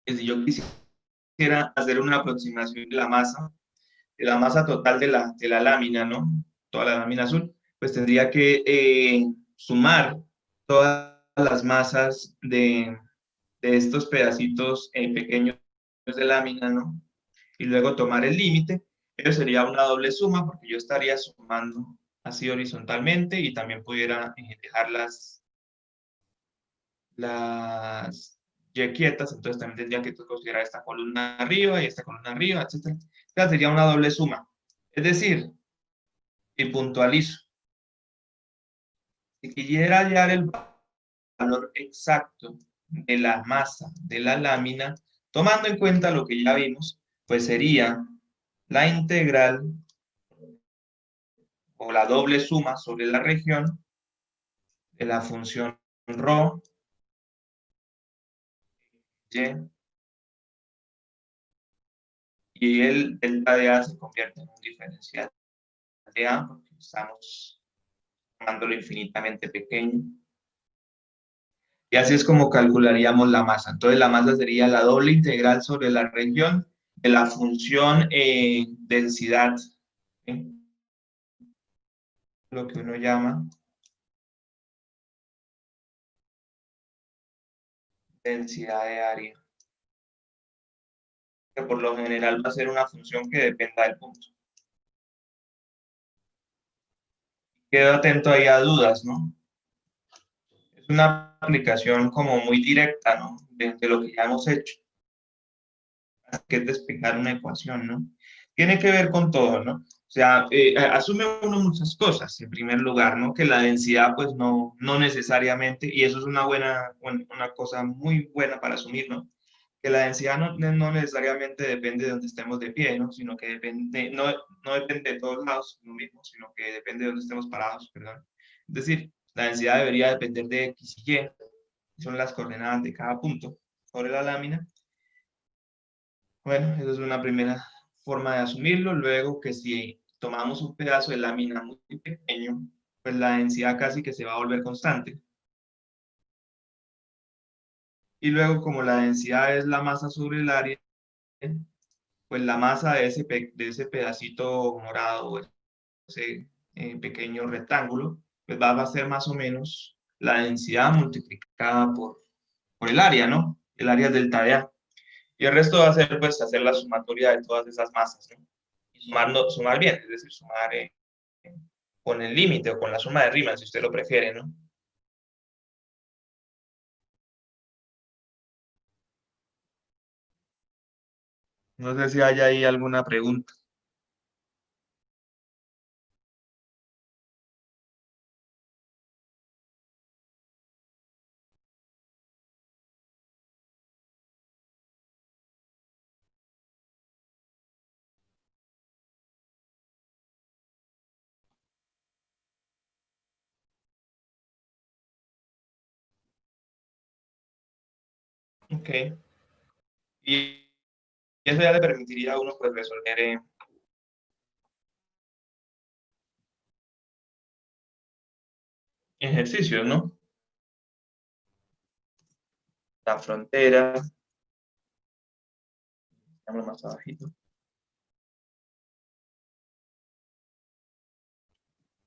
Que si yo quisiera hacer una aproximación de la masa total de la lámina, ¿no? Toda la lámina azul, pues tendría que sumar todas las masas de estos pedacitos pequeños de lámina, ¿no? Y luego tomar el límite. Eso sería una doble suma porque yo estaría sumando así horizontalmente y también pudiera dejar las Y quietas, entonces también tendría que considerar esta columna arriba y esta columna arriba, etc. O sea, sería una doble suma. Es decir, y puntualizo, si quisiera hallar el valor exacto de la masa de la lámina, tomando en cuenta lo que ya vimos, pues sería la integral o la doble suma sobre la región de la función ρ, y el delta de A se convierte en un diferencial de A porque estamos tomándolo infinitamente pequeño. Y así es como calcularíamos la masa. Entonces la masa sería la doble integral sobre la región de la función densidad, ¿sí? Lo que uno llama densidad de área, que por lo general va a ser una función que dependa del punto. Quedo atento ahí a dudas, ¿no? Es una aplicación como muy directa, ¿no? De lo que ya hemos hecho, que es de explicar una ecuación, ¿no? Tiene que ver con todo, ¿no? O sea, asume uno muchas cosas, en primer lugar, ¿no? Que la densidad, pues, no necesariamente, y eso es una cosa muy buena para asumir, ¿no? Que la densidad no necesariamente depende de donde estemos de pie, ¿no? Sino que depende, no depende de todos lados, lo mismo, sino que depende de donde estemos parados, perdón. Es decir, la densidad debería depender de X y Y, son las coordenadas de cada punto sobre la lámina. Bueno, esa es una primera forma de asumirlo. Luego que si tomamos un pedazo de lámina muy pequeño, pues la densidad casi que se va a volver constante. Y luego como la densidad es la masa sobre el área, pues la masa de ese pedacito morado, ese pequeño rectángulo, pues va a ser más o menos la densidad multiplicada por el área, ¿no? El área es delta de A. Y el resto va a ser, pues, hacer la sumatoria de todas esas masas, ¿no? Y sumar bien, es decir, sumar con el límite o con la suma de Riemann, si usted lo prefiere, ¿no? No sé si hay ahí alguna pregunta. Ok. Y eso ya le permitiría a uno, pues, resolver ejercicios, ¿no? La frontera, más abajito.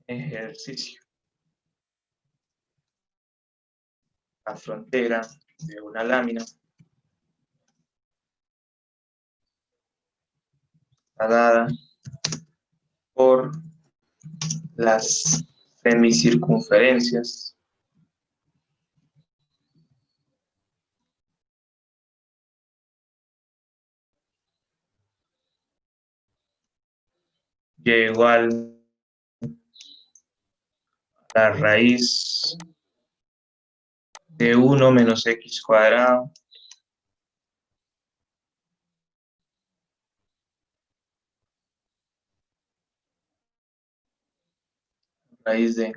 ejercicio. La frontera de una lámina está dada por las semicircunferencias y igual a la raíz de 1 menos x cuadrado raíz de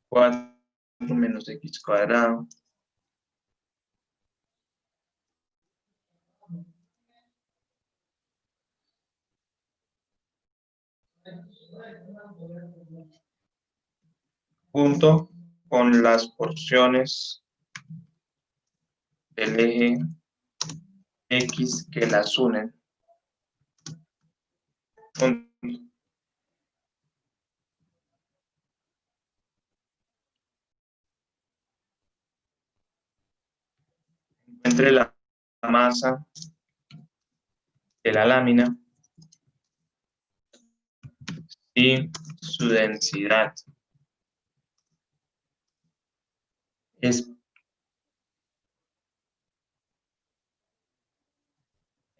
4 menos x cuadrado junto con las porciones del eje X que las unen. Entre la masa de la lámina y su densidad. Es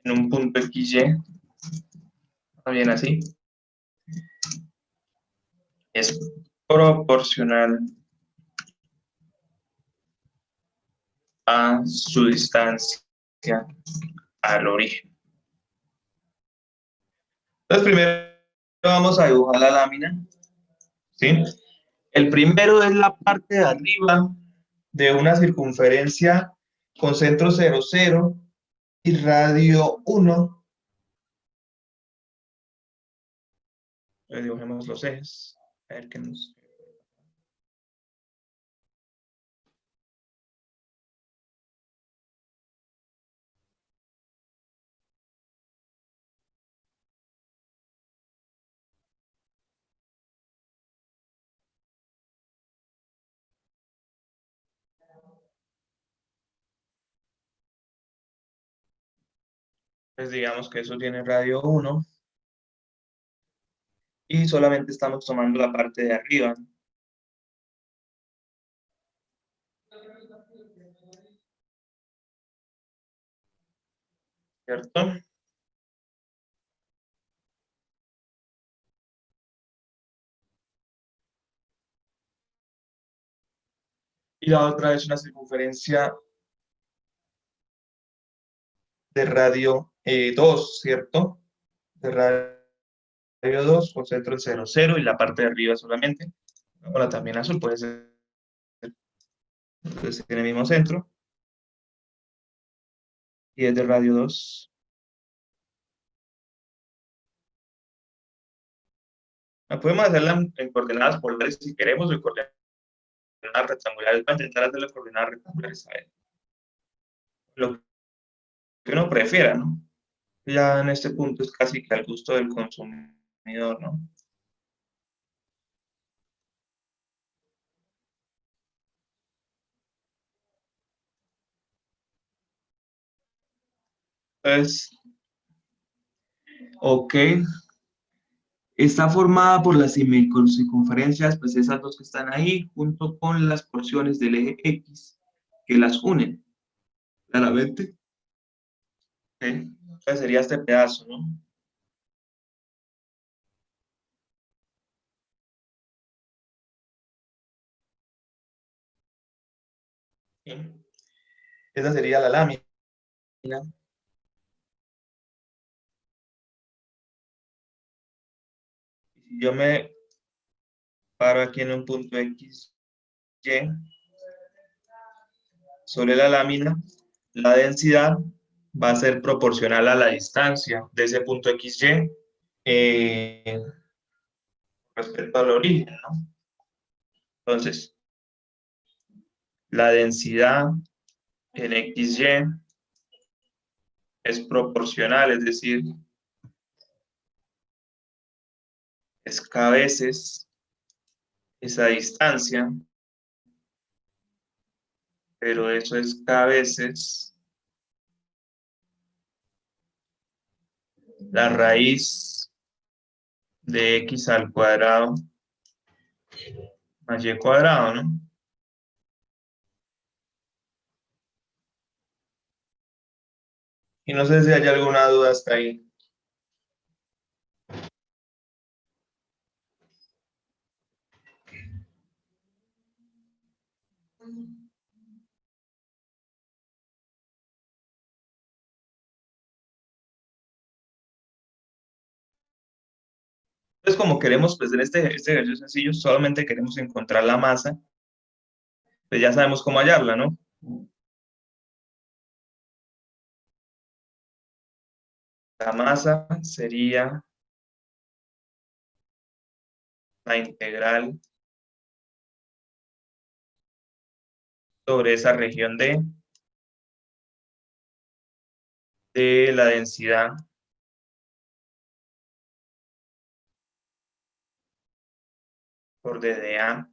en un punto XY, ¿está bien así? Es proporcional a su distancia al origen. Entonces, primero vamos a dibujar la lámina, ¿sí? El primero es la parte de arriba de una circunferencia con centro 0, 0 y radio 1. Dibujemos los ejes. A ver qué nos... Pues digamos que eso tiene radio 1 y solamente estamos tomando la parte de arriba. ¿Cierto? Y la otra es una circunferencia de radio 2, ¿cierto? De radio 2 con centro en 0, 0 y la parte de arriba solamente. Ahora también azul puede ser. Entonces tiene el mismo centro. Y es de radio 2. Podemos hacerla en coordenadas polares si queremos o en coordenadas rectangulares. Voy a intentar hacerlo en coordenadas rectangulares. A ver. Lo que uno prefiera, ¿no? Ya en este punto es casi que al gusto del consumidor, ¿no? Entonces, ok. Está formada por las circunferencias, pues esas dos que están ahí, junto con las porciones del eje X que las unen, claramente. ¿Sí? Entonces sería este pedazo, ¿no? ¿Sí? Esa sería la lámina. Si yo me paro aquí en un punto X, Y, sobre la lámina, la densidad va a ser proporcional a la distancia de ese punto XY respecto al origen, ¿no? Entonces, la densidad en XY es proporcional, es decir, es k veces esa distancia, pero eso es k veces la raíz de x al cuadrado más y cuadrado, ¿no? Y no sé si hay alguna duda hasta ahí. Entonces, como queremos, pues en este ejercicio sencillo, solamente queremos encontrar la masa, pues ya sabemos cómo hallarla, ¿no? La masa sería la integral sobre esa región de la densidad por dDA,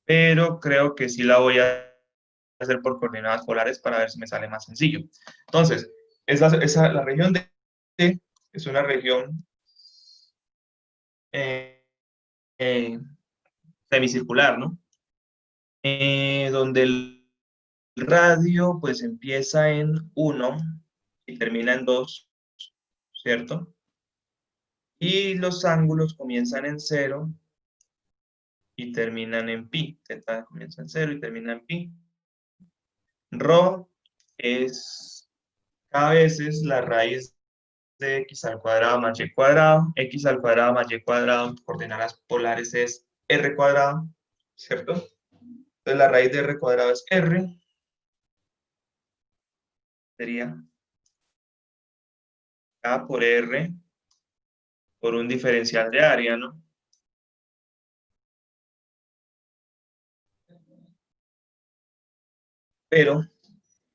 pero creo que sí la voy a hacer por coordenadas polares para ver si me sale más sencillo. Entonces, la región D es una región eh, eh, semicircular, ¿no? Donde el radio pues empieza en 1 y termina en 2, ¿cierto? Y los ángulos comienzan en 0 y terminan en pi. Teta comienza en 0 y termina en pi. Rho es k veces la raíz de x al cuadrado más y cuadrado. X al cuadrado más y cuadrado, coordenadas polares es r cuadrado, ¿cierto? Entonces la raíz de r cuadrado es r. Sería k por r por un diferencial de área, ¿no? Pero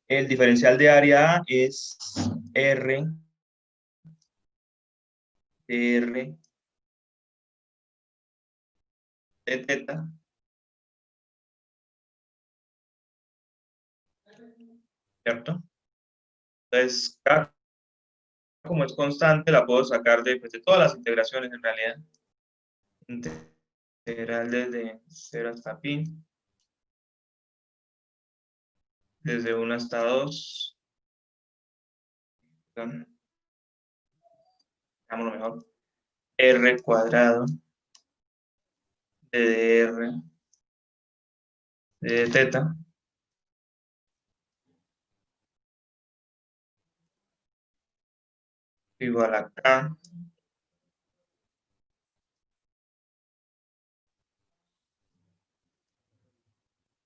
el diferencial de área es r de r de teta, ¿cierto? Entonces, k, como es constante, la puedo sacar pues, de todas las integraciones en realidad. Integral desde 0 hasta pi, desde 1 hasta 2. Hagámoslo mejor. R cuadrado de r de teta igual a k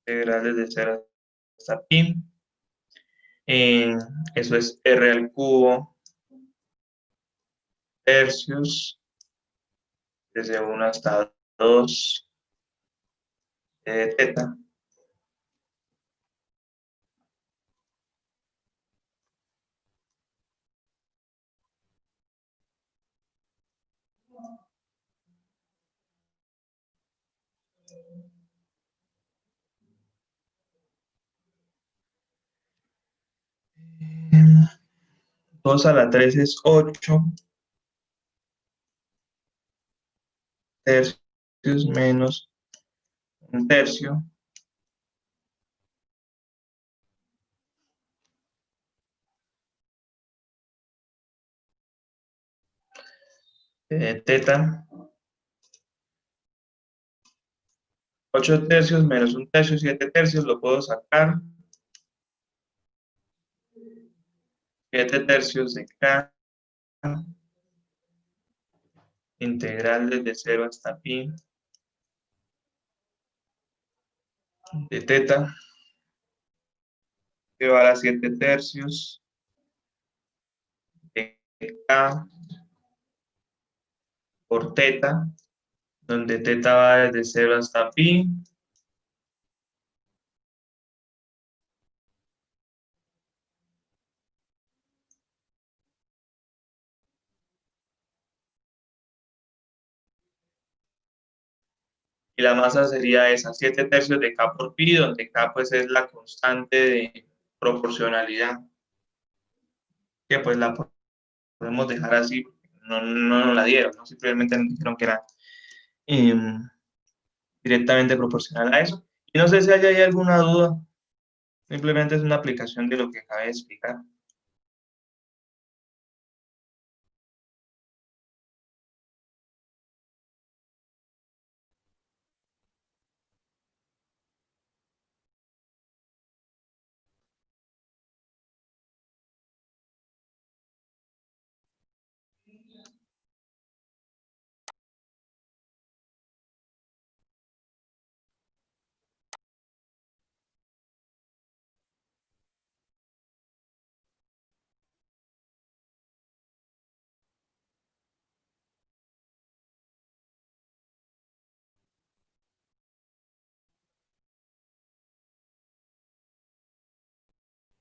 integral desde 0 hasta pi. Eso es r al cubo tercios desde 1 hasta 2 de teta. Eh, 2 a la 3 es 8 tercios menos un tercio de teta. 8 tercios menos un tercio, 7 tercios, lo puedo sacar. 7 tercios de k integral desde 0 hasta pi de teta igual a 7 tercios de k por teta, donde teta va desde 0 hasta pi. y la masa sería esa, 7/3 de K por pi, donde K pues es la constante de proporcionalidad, que pues la podemos dejar así, no nos la dieron, ¿no? Simplemente nos dijeron que era directamente proporcional a eso. Y no sé si hay ahí alguna duda, simplemente es una aplicación de lo que acabé de explicar.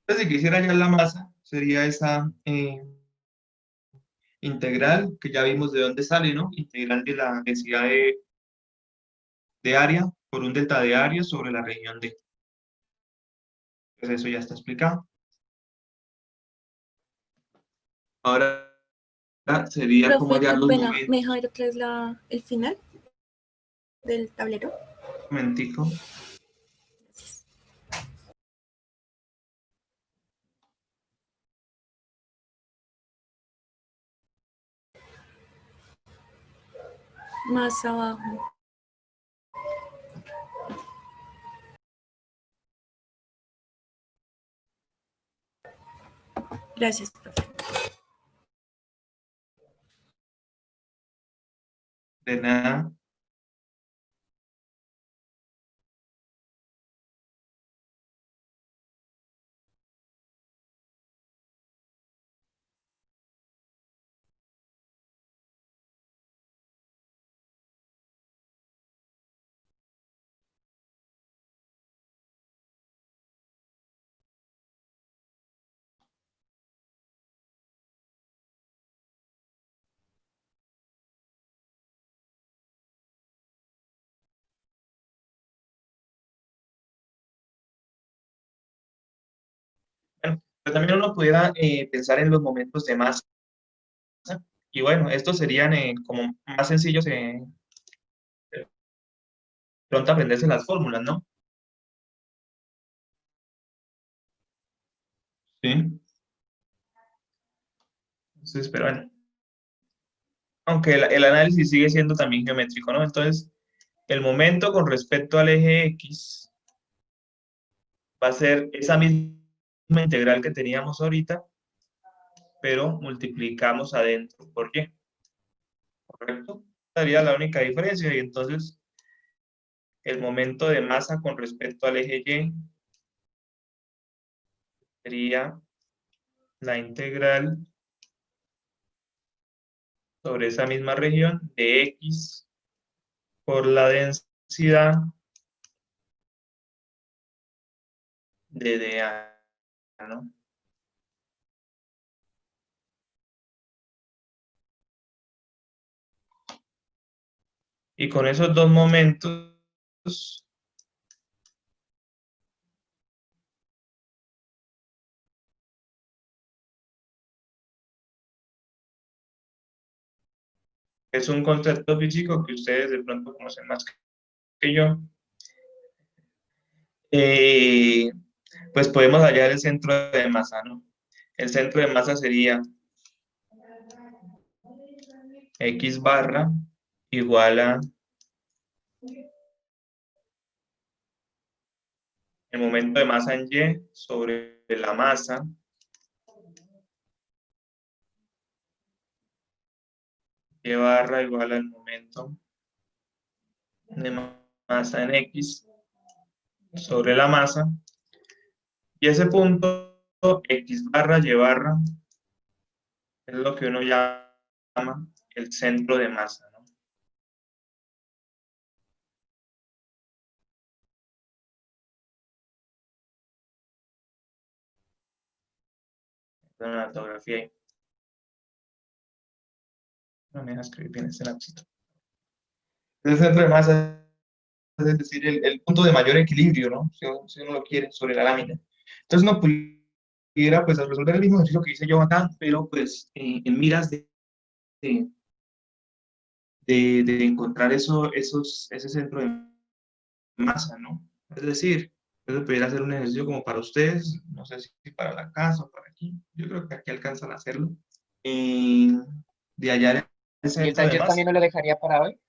Entonces, si quisiera hallar la masa, sería esa integral, que ya vimos de dónde sale, ¿no? Integral de la densidad de área por un delta de área sobre la región D. Pues eso ya está explicado. Ahora sería como Profe, qué hallar los pena. ¿Me deja momentos. ver otra vez el final del tablero? Un momentico. Más abajo. Gracias, profe. De nada. Bueno, pero también uno pudiera pensar en los momentos de masa. Y bueno, estos serían como más sencillos, pronto aprenderse las fórmulas, ¿no? Sí. Entonces, pero bueno, aunque el análisis sigue siendo también geométrico, ¿no? Entonces, el momento con respecto al eje X va a ser esa misma integral que teníamos ahorita, pero multiplicamos adentro por Y, ¿correcto? Sería la única diferencia y entonces el momento de masa con respecto al eje Y sería la integral sobre esa misma región de X por la densidad de dA, ¿no? Y con esos dos momentos es un concepto físico que ustedes de pronto conocen más que yo, eh, pues podemos hallar el centro de masa, ¿no? El centro de masa sería X barra igual a el momento de masa en Y sobre la masa Y barra igual al momento de masa en X sobre la masa. Y ese punto X barra Y barra es lo que uno llama el centro de masa, ¿no? Una ortografía ahí. No me deja escribir bien este lapsito. El centro de masa es decir, el punto de mayor equilibrio, ¿no? Si uno lo quiere, sobre la lámina. Entonces uno pudiera pues resolver el mismo ejercicio que hice yo acá, pero pues en miras de, de encontrar ese centro de masa, ¿no? Es decir, entonces pudiera hacer un ejercicio como para ustedes, no sé si para la casa o para aquí, yo creo que aquí alcanzan a hacerlo, y de hallar el Y el centro de taller también masa. no lo dejaría para hoy.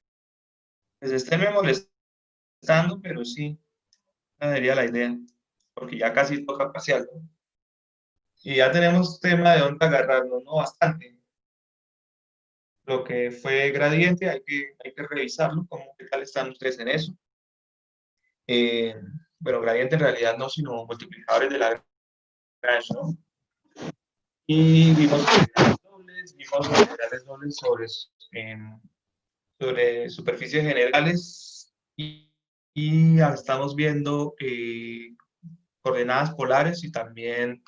Pues esténme molestando, pero sí, esa sería la idea, porque ya casi toca parcial, ¿no? Y ya tenemos tema de dónde agarrarnos, ¿no? Bastante. Lo que fue gradiente, hay que revisarlo, qué tal están ustedes en eso. Eh, bueno, gradiente en realidad no, sino multiplicadores de la Lagrange, ¿no? Y vimos integrales dobles sobre superficies generales y ya estamos viendo coordenadas polares y también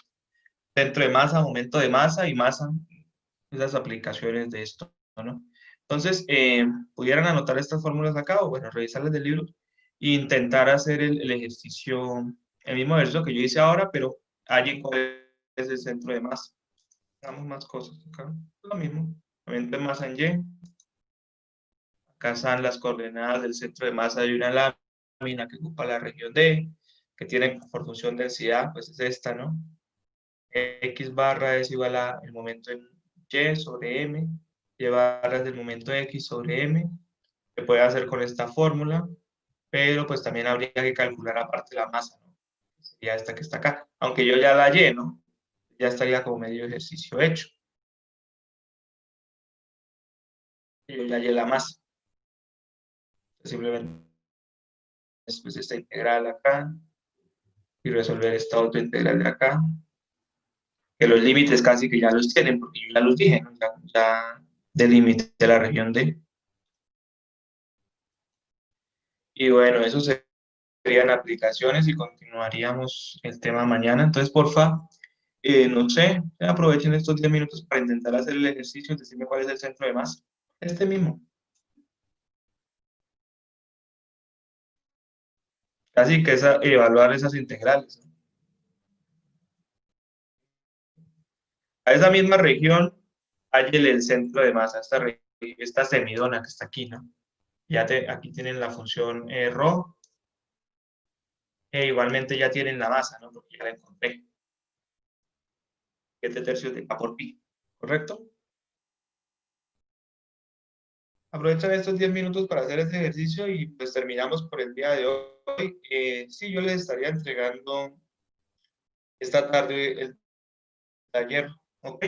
centro de masa, momento de masa y masa, esas aplicaciones de esto, ¿no? Entonces, pudieran anotar estas fórmulas acá o, bueno, revisarlas del libro e intentar hacer el ejercicio, el mismo ejercicio que yo hice ahora, pero allí cuál es el centro de masa. Hagamos más cosas acá. Lo mismo. Momento de masa en Y. Acá están las coordenadas del centro de masa de una lámina que ocupa la región D, que tiene por función densidad, pues es esta, ¿no? X barra es igual a el momento en Y sobre M, Y barra es del momento X sobre M, se puede hacer con esta fórmula, pero pues también habría que calcular aparte la masa, ¿no? Sería esta que está acá, aunque yo ya la lleno, ya estaría como medio ejercicio hecho. Yo ya hallé la masa. Simplemente después esta integral acá y resolver esta otra integral de acá, que los límites casi que ya los tienen, porque yo ya los dije, ¿no? Ya delimité la región D. Y bueno, eso serían aplicaciones y continuaríamos el tema mañana. Entonces, porfa, no sé, aprovechen estos 10 minutos para intentar hacer el ejercicio, decirme cuál es el centro de masa. Este mismo. Casi que es evaluar esas integrales, ¿no? A esa misma región, hay el centro de masa, esta semidona que está aquí, ¿no? Aquí tienen la función ρ, e igualmente ya tienen la masa, ¿no? Porque ya la encontré. 7 tercios de K por pi, ¿correcto? Aprovechan estos 10 minutos para hacer este ejercicio y pues terminamos por el día de hoy. Sí, yo les estaría entregando esta tarde el taller, ¿ok?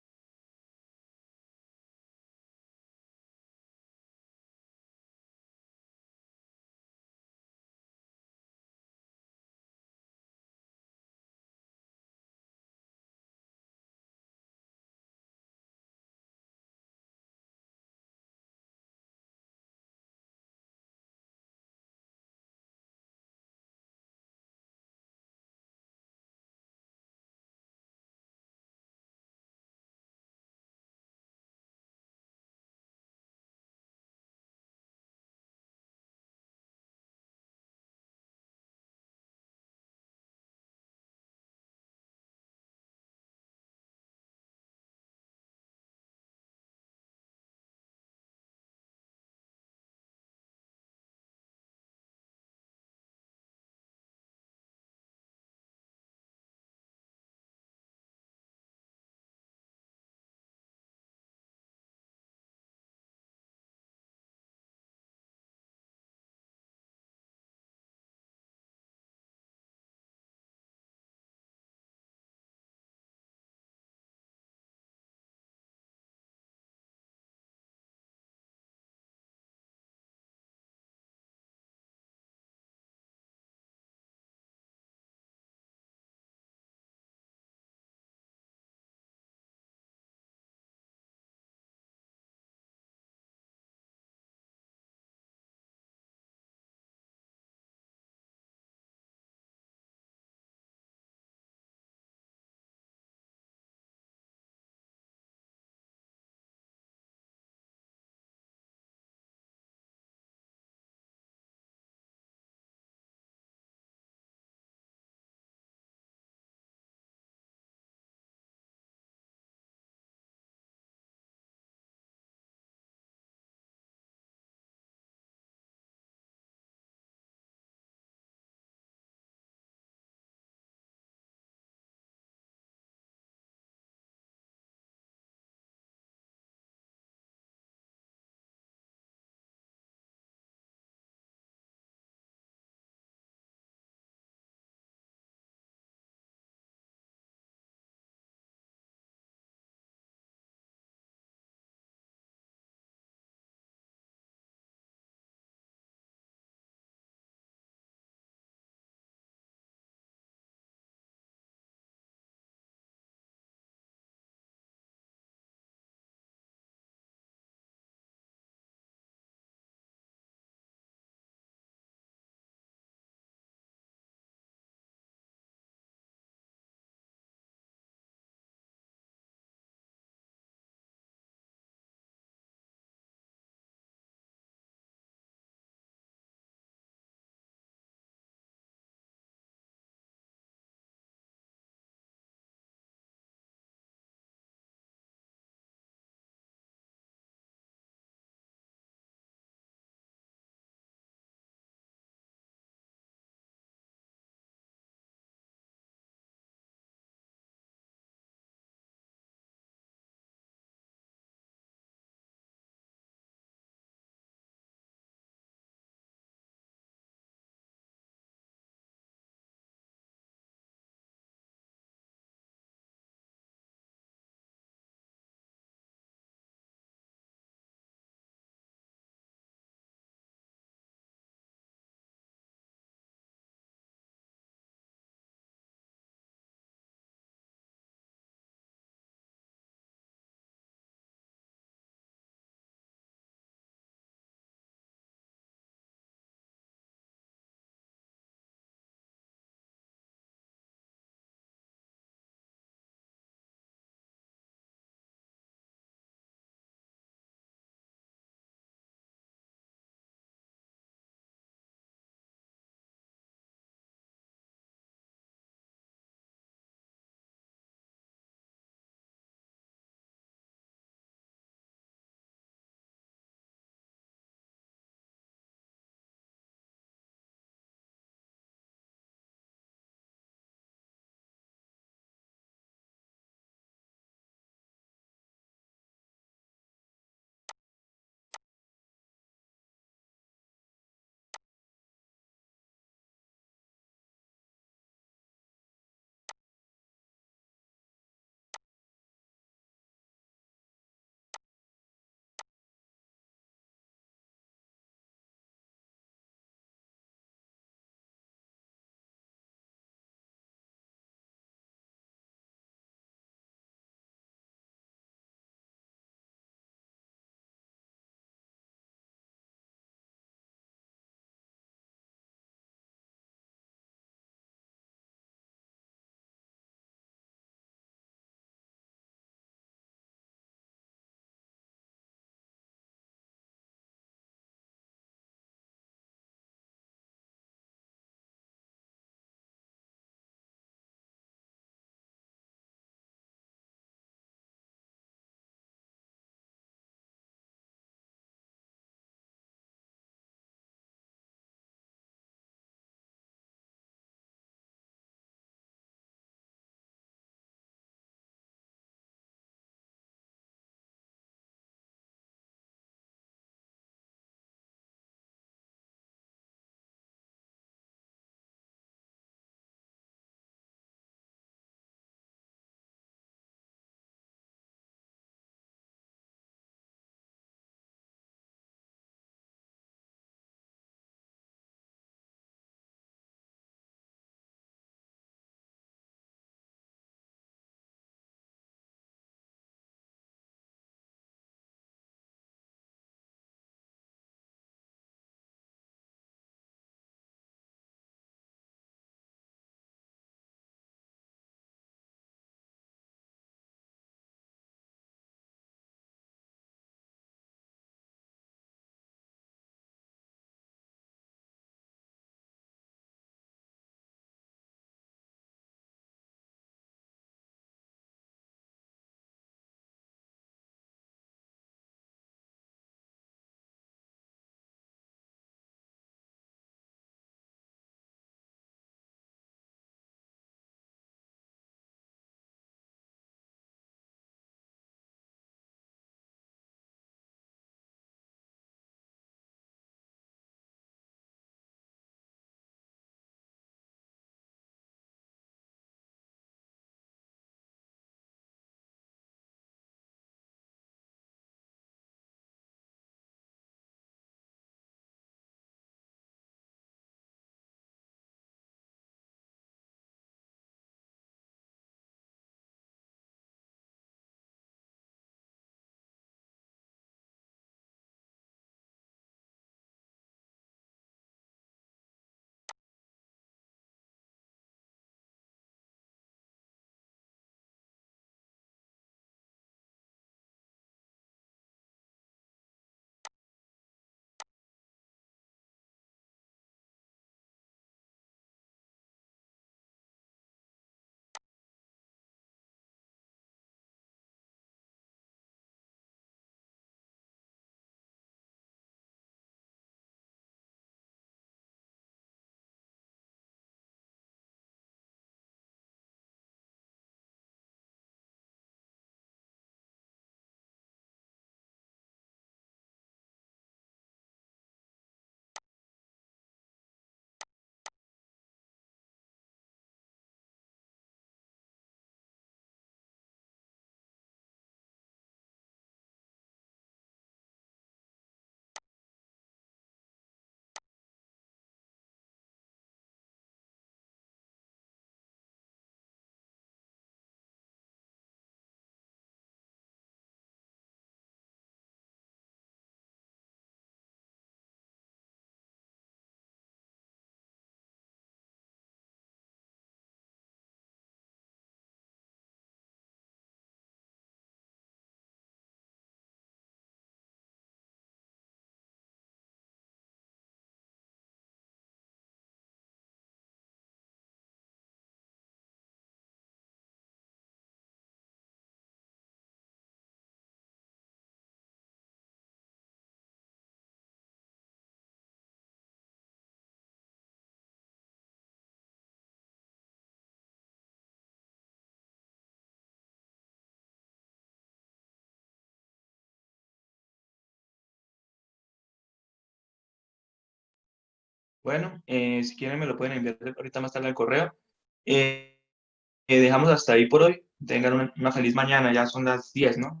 Bueno, si quieren me lo pueden enviar ahorita más tarde al correo. Dejamos hasta ahí por hoy. Tengan una feliz mañana, ya son las 10, ¿no?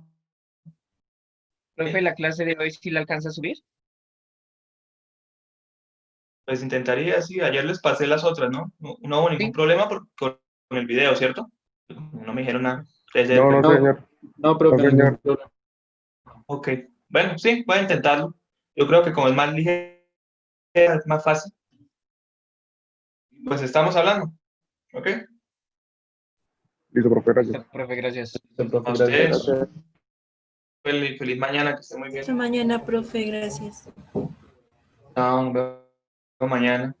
Profe, la clase de hoy sí la alcanza a subir. Pues intentaría, sí, ayer les pasé las otras, ¿no? No hubo ningún Sí. problema con el video, ¿cierto? No me dijeron nada. No, no, señor. No, profe, No, señor. ningún problema. Ok, bueno, sí, voy a intentarlo. Yo creo que como es más ligero, es más fácil. Pues estamos hablando, ¿ok? Listo, profe, gracias. Profe, gracias. Profe, A gracias. ustedes, feliz mañana, que estén muy bien. Hasta mañana, profe, gracias. Chao, nos vemos mañana.